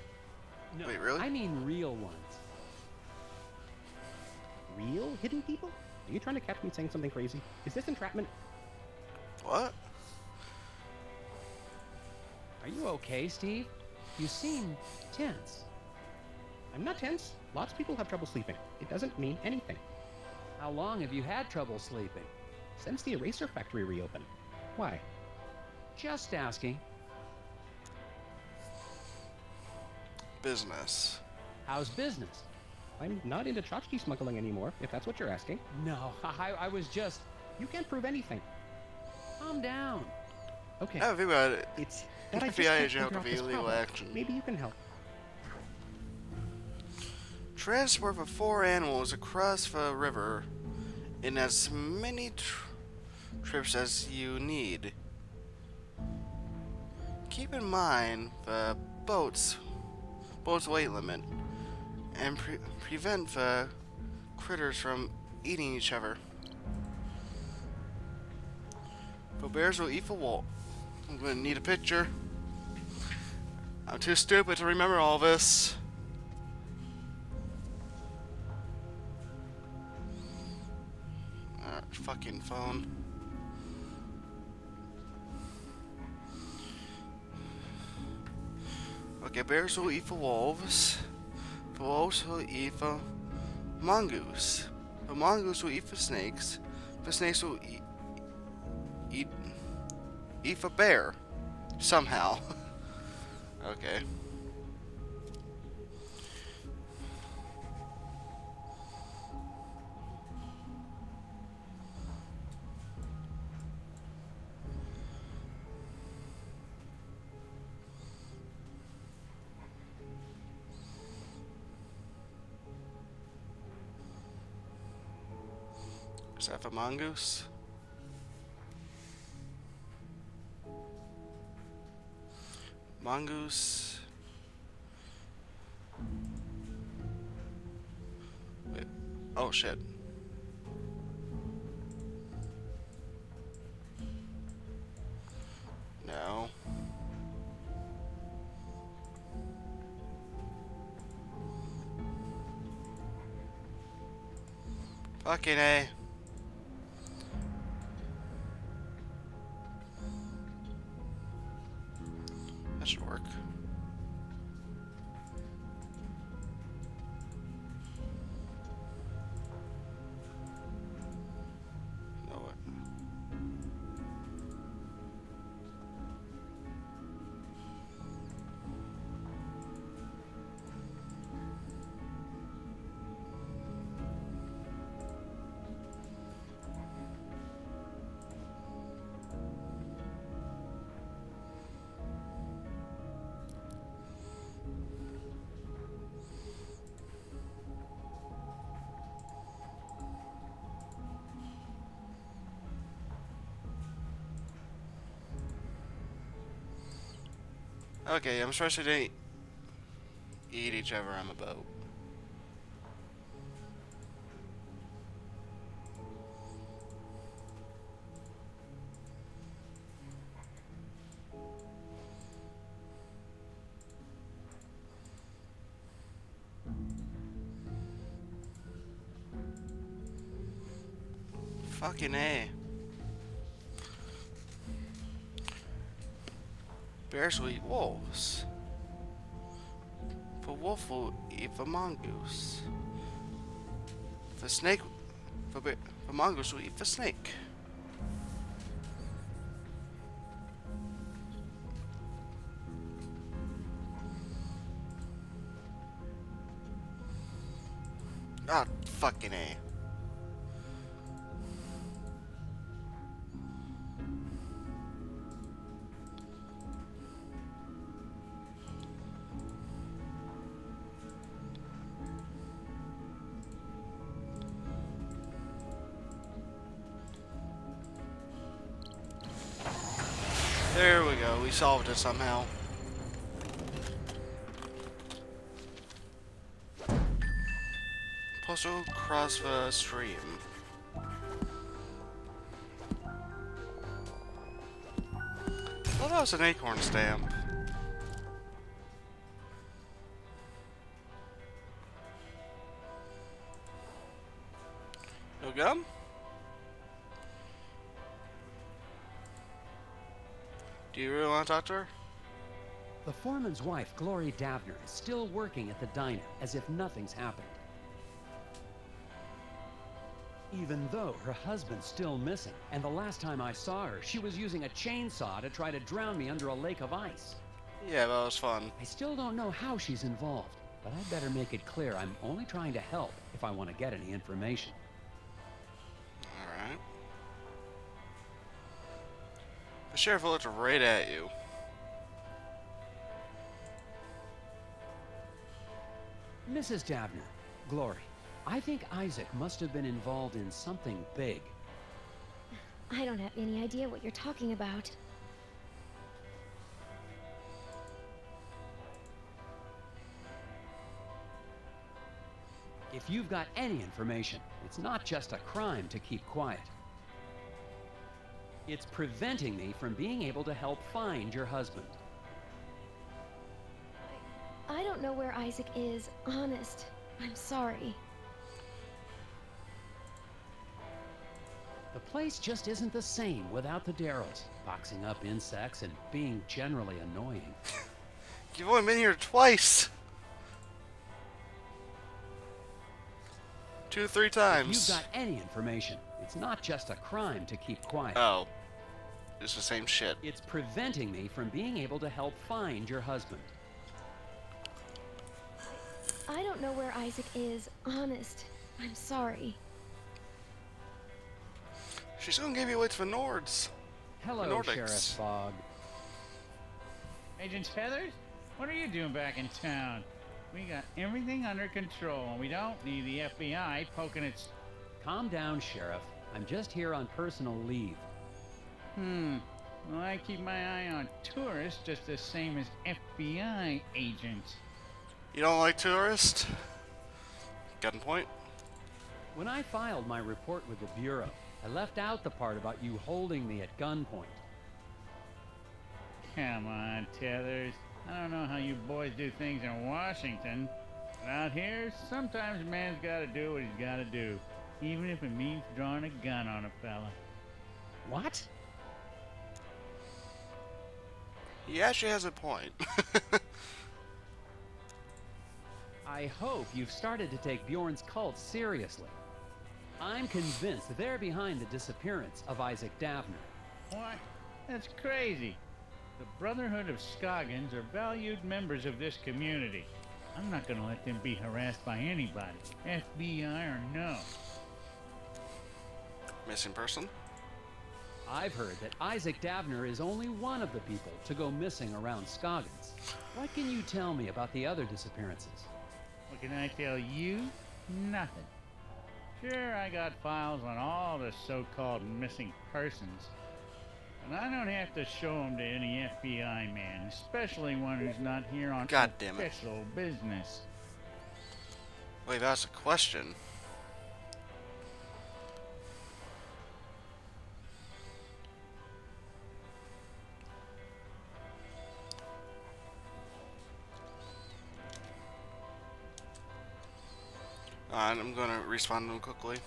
No, Wait, really? I mean real ones. Real hidden people? Are you trying to catch me saying something crazy? Is this entrapment? What? Are you okay, Steve? You seem tense. I'm not tense. Lots of people have trouble sleeping. It doesn't mean anything. How long have you had trouble sleeping? Since the eraser factory reopened. Why? Just asking. Business. How's business? I'm not into tchotchke smuggling anymore, if that's what you're asking. No, I was just... You can't prove anything. Calm down. Okay. I think about it. It's that I just FBI can't agent figure out could be this illegal problem. action. Maybe you can help. Transport for 4 animals across the river in as many trips as you need. Keep in mind the boat's weight limit and prevent the critters from eating each other. The bears will eat the wolf. I'm gonna need a picture. I'm too stupid to remember all this. Fucking phone. Okay, bears will eat the wolves. The wolves will eat the mongoose. The mongoose will eat the snakes. The snakes will eat the bear. Somehow. Okay. Is that the mongoose? Mongoose. Wait. Oh shit. No. Fucking A. That should work. No. Okay, I'm surprised they didn't eat each other on the boat. Fucking A. Bears will eat wolves. The wolf will eat the mongoose. The snake, the mongoose will eat the snake. Ah, fucking A. There we go, we solved it somehow. Puzzle across the stream. Oh, that was an acorn stamp. No gum? Do you really want to talk to her? The foreman's wife, Glory Davner, is still working at the diner as if nothing's happened. Even though her husband's still missing, and the last time I saw her, she was using a chainsaw to try to drown me under a lake of ice. Yeah, that was fun. I still don't know how she's involved, but I'd better make it clear I'm only trying to help if I want to get any information. Alright. The sheriff looked right at you. Mrs. Davner, Glory, I think Isaac must have been involved in something big. I don't have any idea what you're talking about. If you've got any information, it's not just a crime to keep quiet. It's preventing me from being able to help find your husband. I don't know where Isaac is, honest. I'm sorry. The place just isn't the same without the Darrells, boxing up insects and being generally annoying. You've only been here twice. 2, 3 If times. you've got any information, it's not just a crime to keep quiet. Oh. It's the same shit. It's preventing me from being able to help find your husband. I don't know where Isaac is, honest. I'm sorry. She's gonna give you away to the Nords. Hello, Nordics. Sheriff Fogg. Agent Heathers, what are you doing back in town? We got everything under control, and we don't need the FBI poking its... Calm down, Sheriff. I'm just here on personal leave. Well, I keep my eye on tourists just the same as FBI agents. You don't like tourists? Got a point? When I filed my report with the Bureau, I left out the part about you holding me at gunpoint. Come on, Tethers. I don't know how you boys do things in Washington, but out here, sometimes a man's gotta do what he's gotta do, even if it means drawing a gun on a fella. What? He actually has a point. I hope you've started to take Bjorn's cult seriously. I'm convinced they're behind the disappearance of Isaac Davner. What? That's crazy. The Brotherhood of Scoggins are valued members of this community. I'm not gonna let them be harassed by anybody, FBI or no. Missing person? I've heard that Isaac Davner is only one of the people to go missing around Scoggins. What can you tell me about the other disappearances? What can I tell you? Nothing. Sure, I got files on all the so-called missing persons. And I don't have to show them to any FBI man, especially one who's not here on God damn it. official business. Wait, that's a question. Alright, I'm gonna respond to him quickly.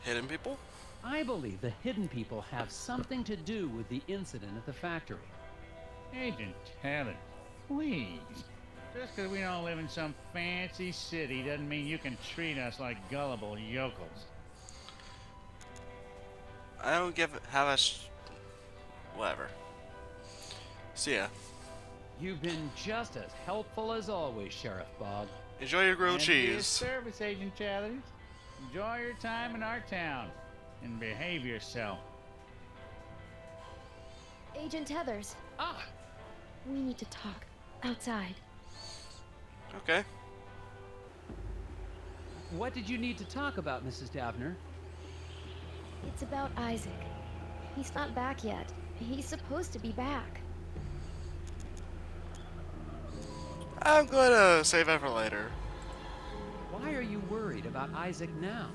Hidden people? I believe the hidden people have something to do with the incident at the factory. Agent Tethers, please. Just because we don't live in some fancy city doesn't mean you can treat us like gullible yokels. I don't have us. Whatever. See ya. You've been just as helpful as always, Sheriff Bog. Enjoy your grilled And be a cheese. service, Agent Tethers. Enjoy your time in our town and behave yourself. Agent Tethers, Ah! we need to talk. Outside. Okay. What did you need to talk about, Mrs. Davner? It's about Isaac. He's not back yet. He's supposed to be back. I'm gonna save that for later. Why are you worried about Isaac now?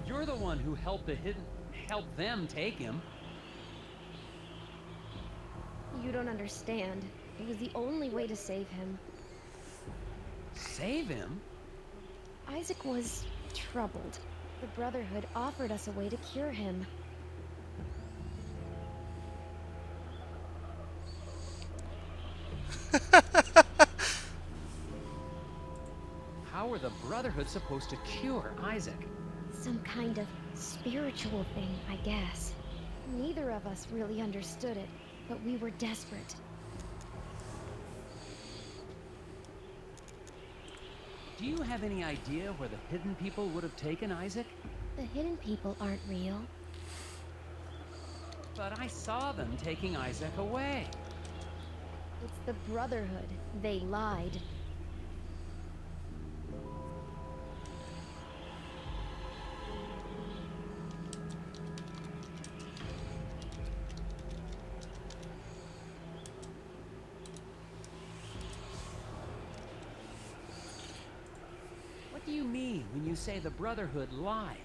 You're the one who helped them take him. You don't understand. It was the only way to save him. Save him? Isaac was troubled. The Brotherhood offered us a way to cure him. How were the Brotherhood supposed to cure Isaac? Some kind of spiritual thing, I guess. Neither of us really understood it, but we were desperate. Do you have any idea where the hidden people would have taken Isaac? The hidden people aren't real. But I saw them taking Isaac away. It's the Brotherhood. They lied. What do you mean when you say the Brotherhood lied?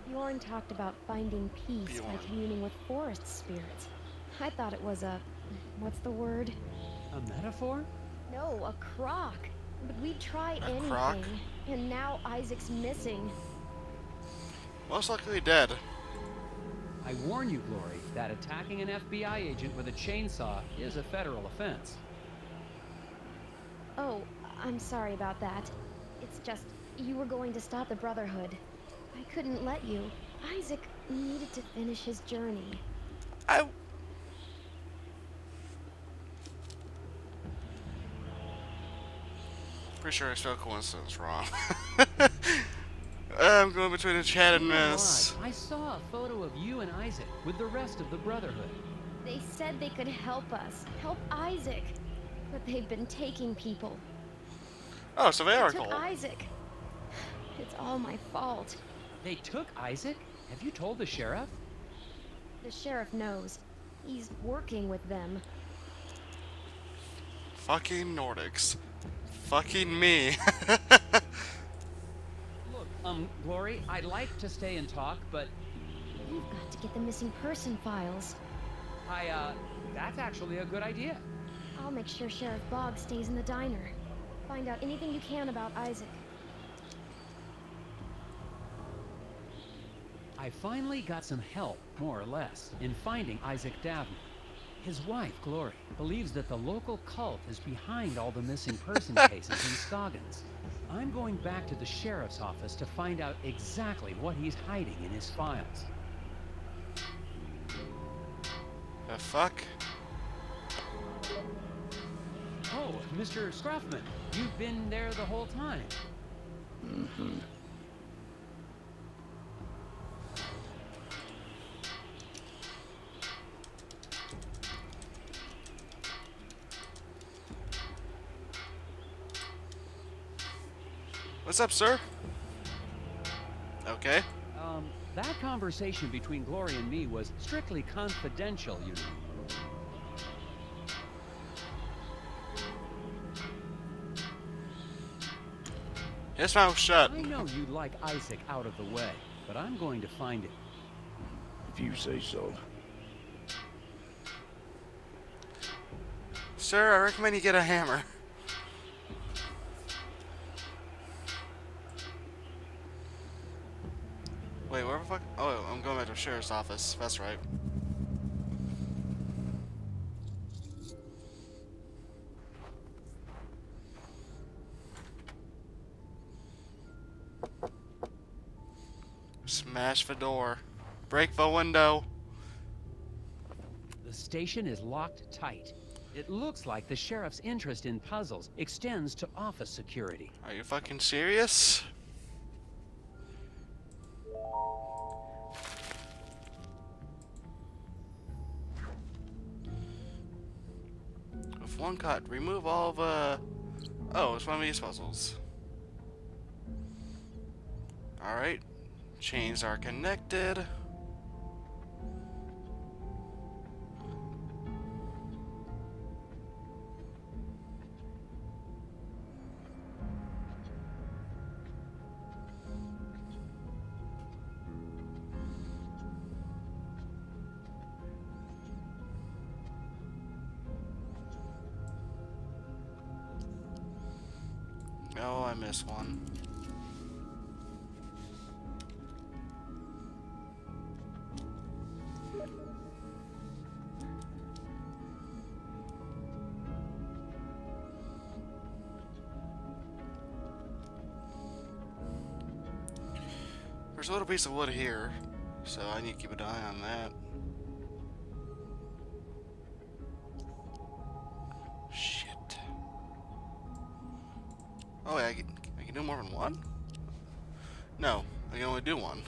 Bjorn talked about finding peace by Bjorn. communing with forest spirits. I thought it was a... what's the word? A metaphor? No, a crock. But we'd try anything. crock? And now Isaac's missing. Most likely dead. I warn you, Glory, that attacking an FBI agent with a chainsaw is a federal offense. Oh, I'm sorry about that. It's just, you were going to stop the Brotherhood. I couldn't let you. Isaac needed to finish his journey. I. Pretty sure I spelled coincidence wrong. I'm going between the chat and You know miss. what? I saw a photo of you and Isaac with the rest of the Brotherhood. They said they could help us. Help Isaac. But they've been taking people. Oh, so they are Took cool. Isaac. It's all my fault. They took Isaac? Have you told the sheriff? The sheriff knows. He's working with them. Fucking Nordics. Fucking me. Look, Glory, I'd like to stay and talk, but You've got to get the missing person files. that's actually a good idea. I'll make sure Sheriff Boggs stays in the diner. Find out anything you can about Isaac. I finally got some help, more or less, in finding Isaac Davner. His wife, Glory, believes that the local cult is behind all the missing person cases in Scoggins. I'm going back to the sheriff's office to find out exactly what he's hiding in his files. The fuck? Oh, Mr. Scruffman, you've been there the whole time. Mm-hmm. What's up, sir? Okay. That conversation between Glory and me was strictly confidential, you know. His mouth shut. I know you'd like Isaac out of the way, but I'm going to find him. If you say so. Sir, I recommend you get a hammer. Wait, where the fuck? Oh, I'm going back to the sheriff's office. That's right. Smash the door. Break the window. The station is locked tight. It looks like the sheriff's interest in puzzles extends to office security. Are you fucking serious? With one cut, remove all the... Oh, it's one of these puzzles. Alright. Chains are connected. Oh, I missed one. There's a little piece of wood here, so I need to keep an eye on that. Shit. Oh, wait, I can do more than one? No, I can only do one.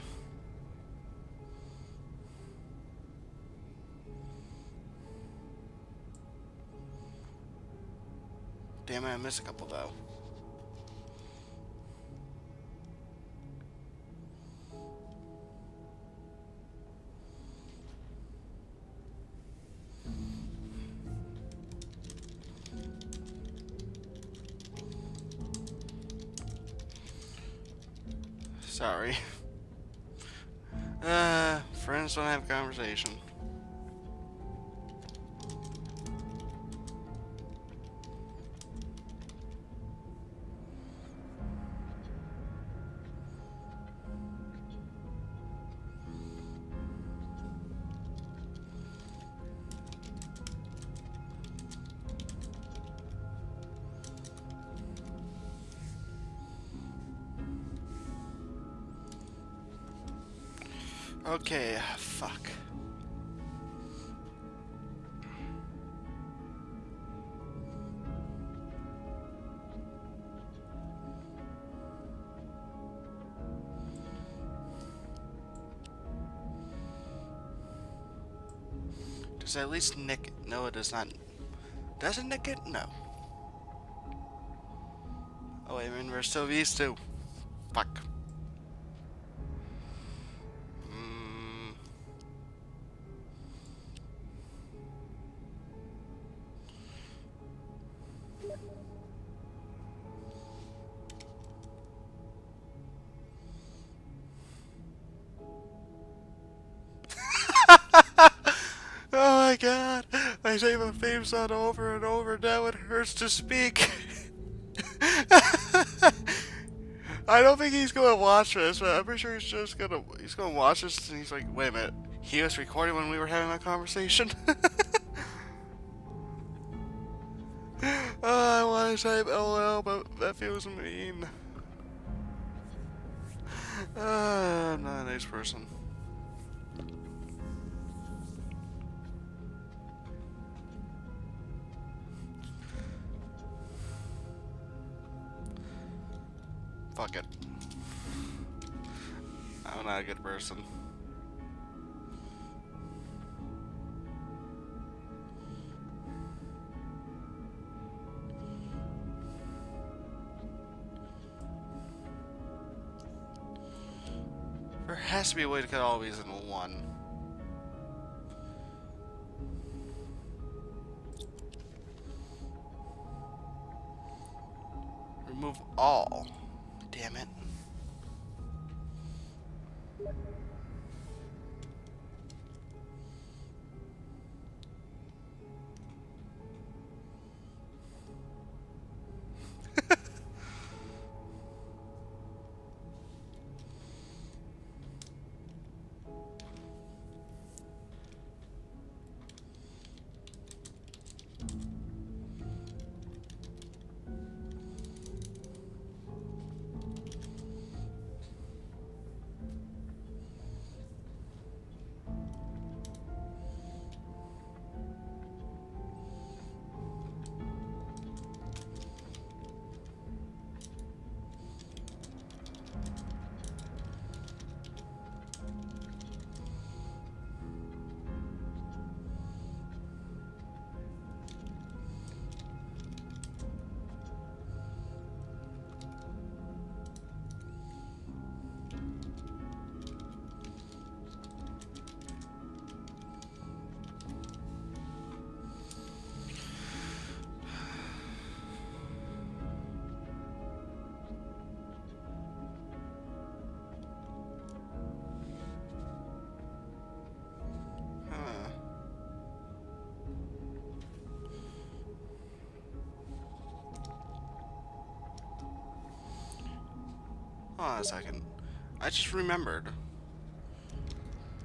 Damn it, I missed a couple though. Sorry. Friends don't have conversation. Okay, fuck. Does it at least nick it? No, it does not. Does it nick it? No. Oh, wait a minute, there's still these two. Fuck. Oh my god, I say the theme song over and over, now it hurts to speak. I don't think he's gonna watch this, but I'm pretty sure he's gonna watch this and he's like, wait a minute, he was recording when we were having that conversation? want to type LOL, but that feels mean. I'm not a nice person. Fuck it. I'm not a good person. There has to be a way to get all these in one. Remove all. Damn it. Hold on a second. I just remembered.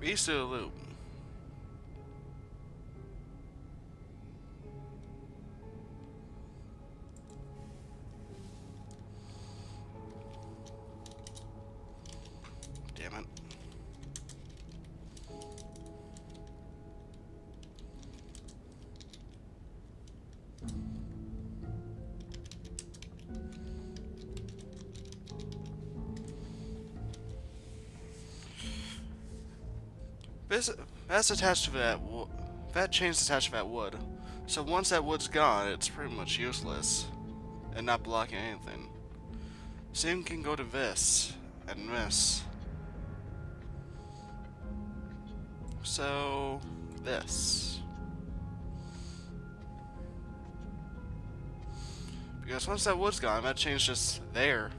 We used to do a loop. Damn it. That's attached to that chain's attached to that wood. So once that wood's gone, it's pretty much useless and not blocking anything. Same can go to this and this. So this. Because once that wood's gone, that chain's just there.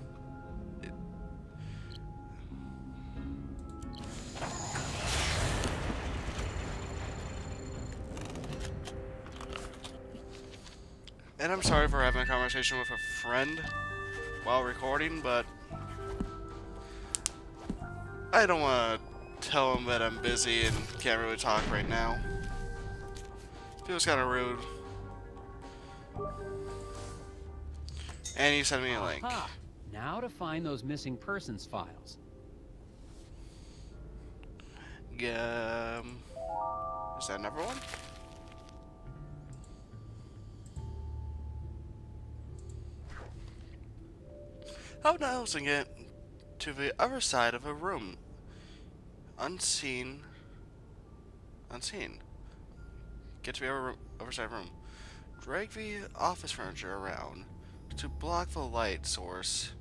And I'm sorry for having a conversation with a friend while recording, but I don't want to tell him that I'm busy and can't really talk right now. Feels kind of rude. And he sent me a link. Aha! Now to find those missing persons files. Is that another one? How now to get to the other side of a room? Unseen. Get to the other side of the room. Drag the office furniture around to block the light source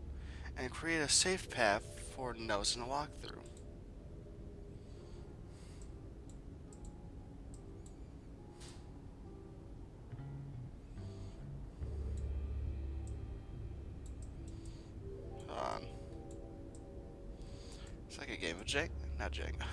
and create a safe path for Nelson to walk through. It's like a game of Jenga, not Jenga.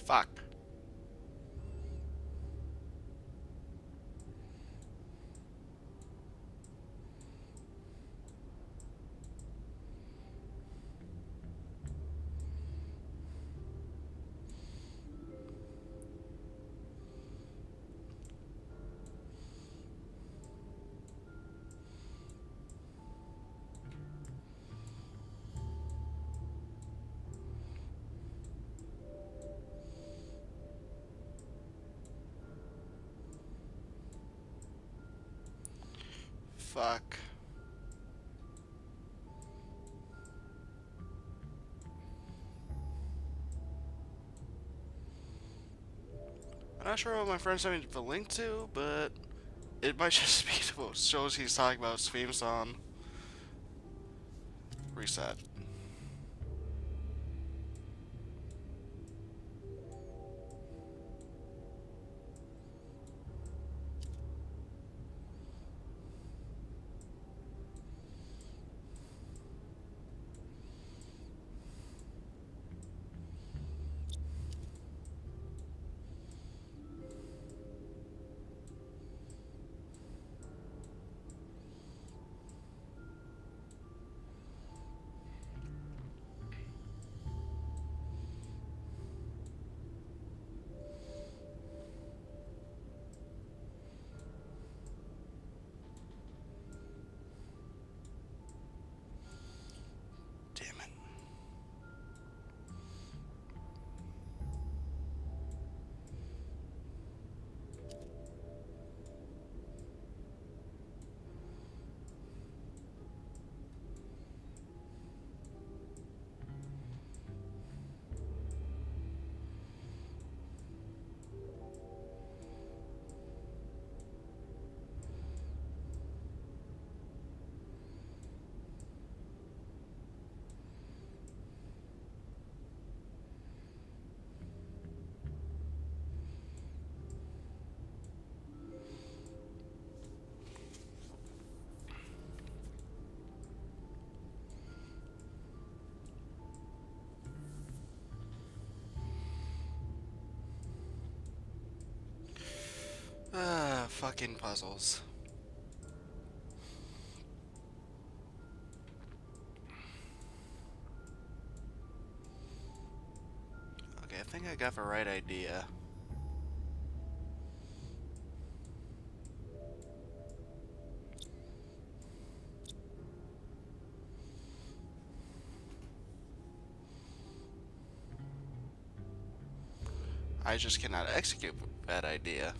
Fuck. Fuck. I'm not sure what my friend sent me the link to, but it might just be what shows he's talking about theme song. Reset. Damn it. Fucking puzzles. Okay, I think I got the right idea. I just cannot execute that idea.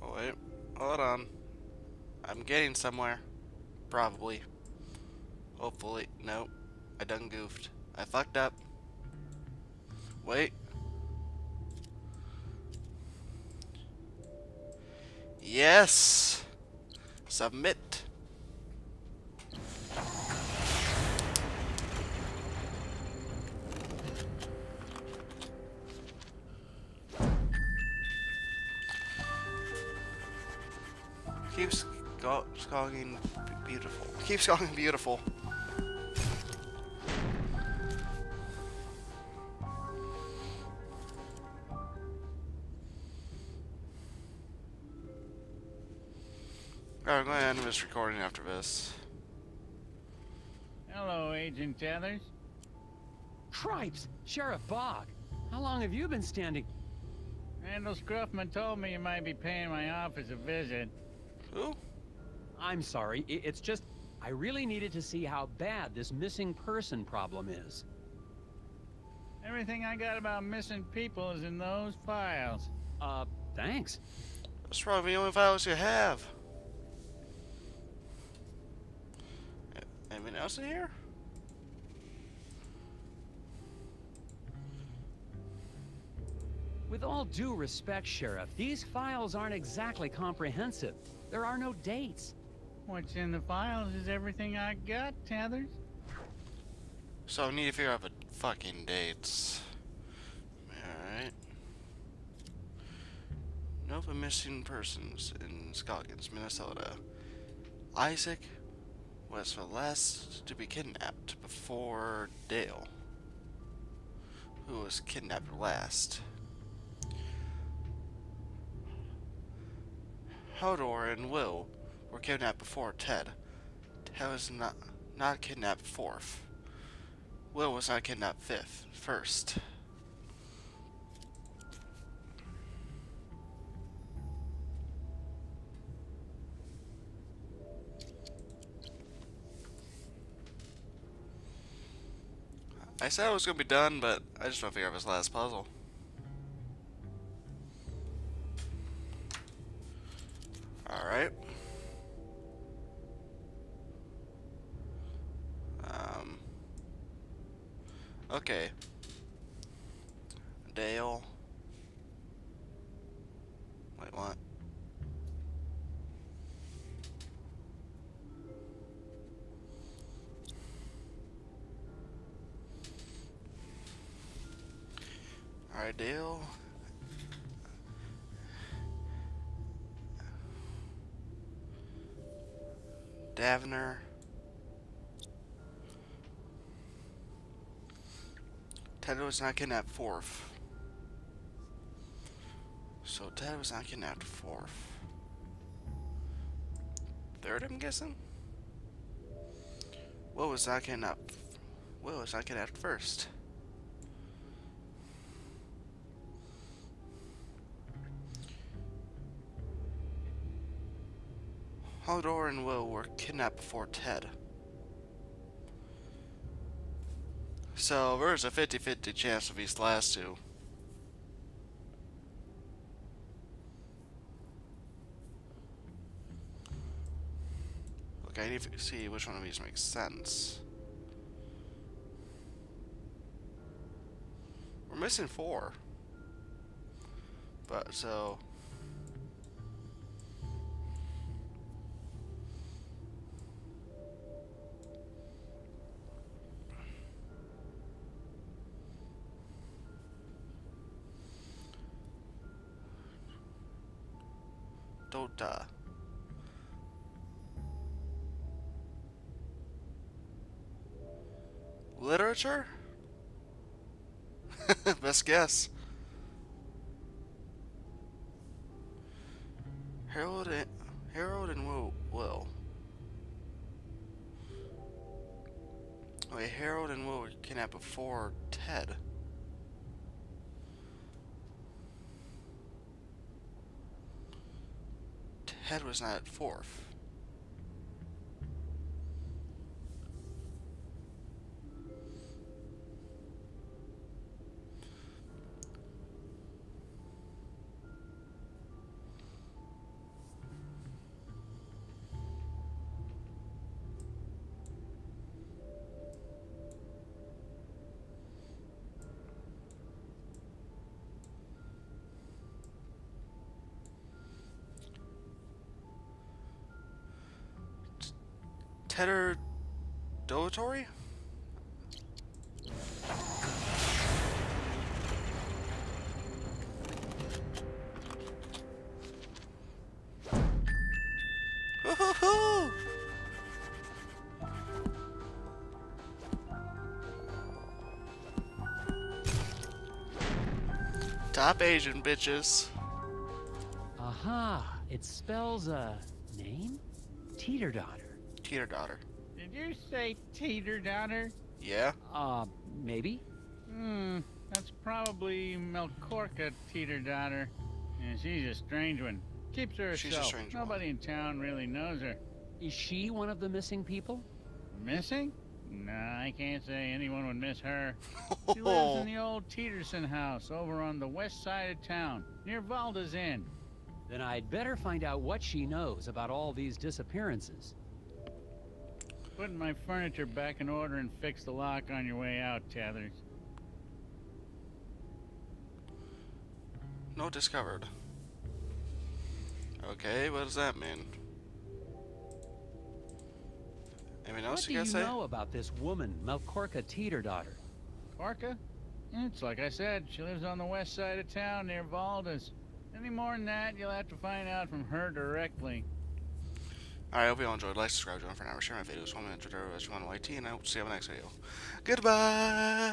Oh, wait, hold on. I'm getting somewhere. Probably. Hopefully. Nope. I done goofed. I fucked up. Wait. Yes! Submit. Keeps scogging beautiful. Keeps scogging beautiful. Alright, I'm going to end this recording after this. Hello, Agent Tethers. Cripes! Sheriff Bog! How long have you been standing? Randall Scruffman told me you might be paying my office a visit. Who? I'm sorry, it's just... I really needed to see how bad this missing person problem is. Everything I got about missing people is in those files. Thanks. That's probably the only files you have. Anything else in here? With all due respect, Sheriff, these files aren't exactly comprehensive. There are no dates. What's in the files is everything I got, Tethers. So I need to figure out the fucking dates. Alright. Nova missing persons in Scoggins, Minnesota. Isaac was the last to be kidnapped before Dale, who was kidnapped last. Hodor and Will were kidnapped before Ted. Ted was not kidnapped fourth. Will was not kidnapped first. I said I was gonna be done, but I just want to figure out this last puzzle. Alright. Okay. Dale. Wait, what? Alright, Dale. Davner. Ted was not kidnapped fourth. So Ted was not kidnapped fourth. Third, I'm guessing? Will was not kidnapped. Will was not kidnapped first. Hodor and Will were kidnapped before Ted. So there's a 50-50 chance of these last two. Okay, I need to see which one of these makes sense. We're missing 4. But so Dota. Literature? Best guess. Harold and Will. Wait, Harold and Will were kidnapped before Ted. Ted was not at fourth. Tedder Dolatory? Woohoo! Top Asian bitches. Aha! It spells a name? Teeter-daughter. Teeter-daughter. Did you say teeter-daughter? Yeah? Maybe? That's probably Melkorka teeter-daughter. Yeah, she's a strange one. Keeps her herself. She's a strange one. Nobody in town really knows her. Is she one of the missing people? Missing? Nah, I can't say anyone would miss her. She lives in the old Teeterson house over on the west side of town, near Valda's Inn. Then I'd better find out what she knows about all these disappearances. Putting my furniture back in order and fix the lock on your way out, Tethers. No discovered. Okay, what does that mean? Anything else What you do gotta you say? know about this woman, Melkorka Teeter-daughter? Korka? It's like I said, she lives on the west side of town near Valda's. Any more than that, you'll have to find out from her directly. Alright, I hope you all enjoyed. Like, subscribe, join for now, share my videos, follow me on Twitter, as you want YT, and I hope to see you in the next video. Goodbye!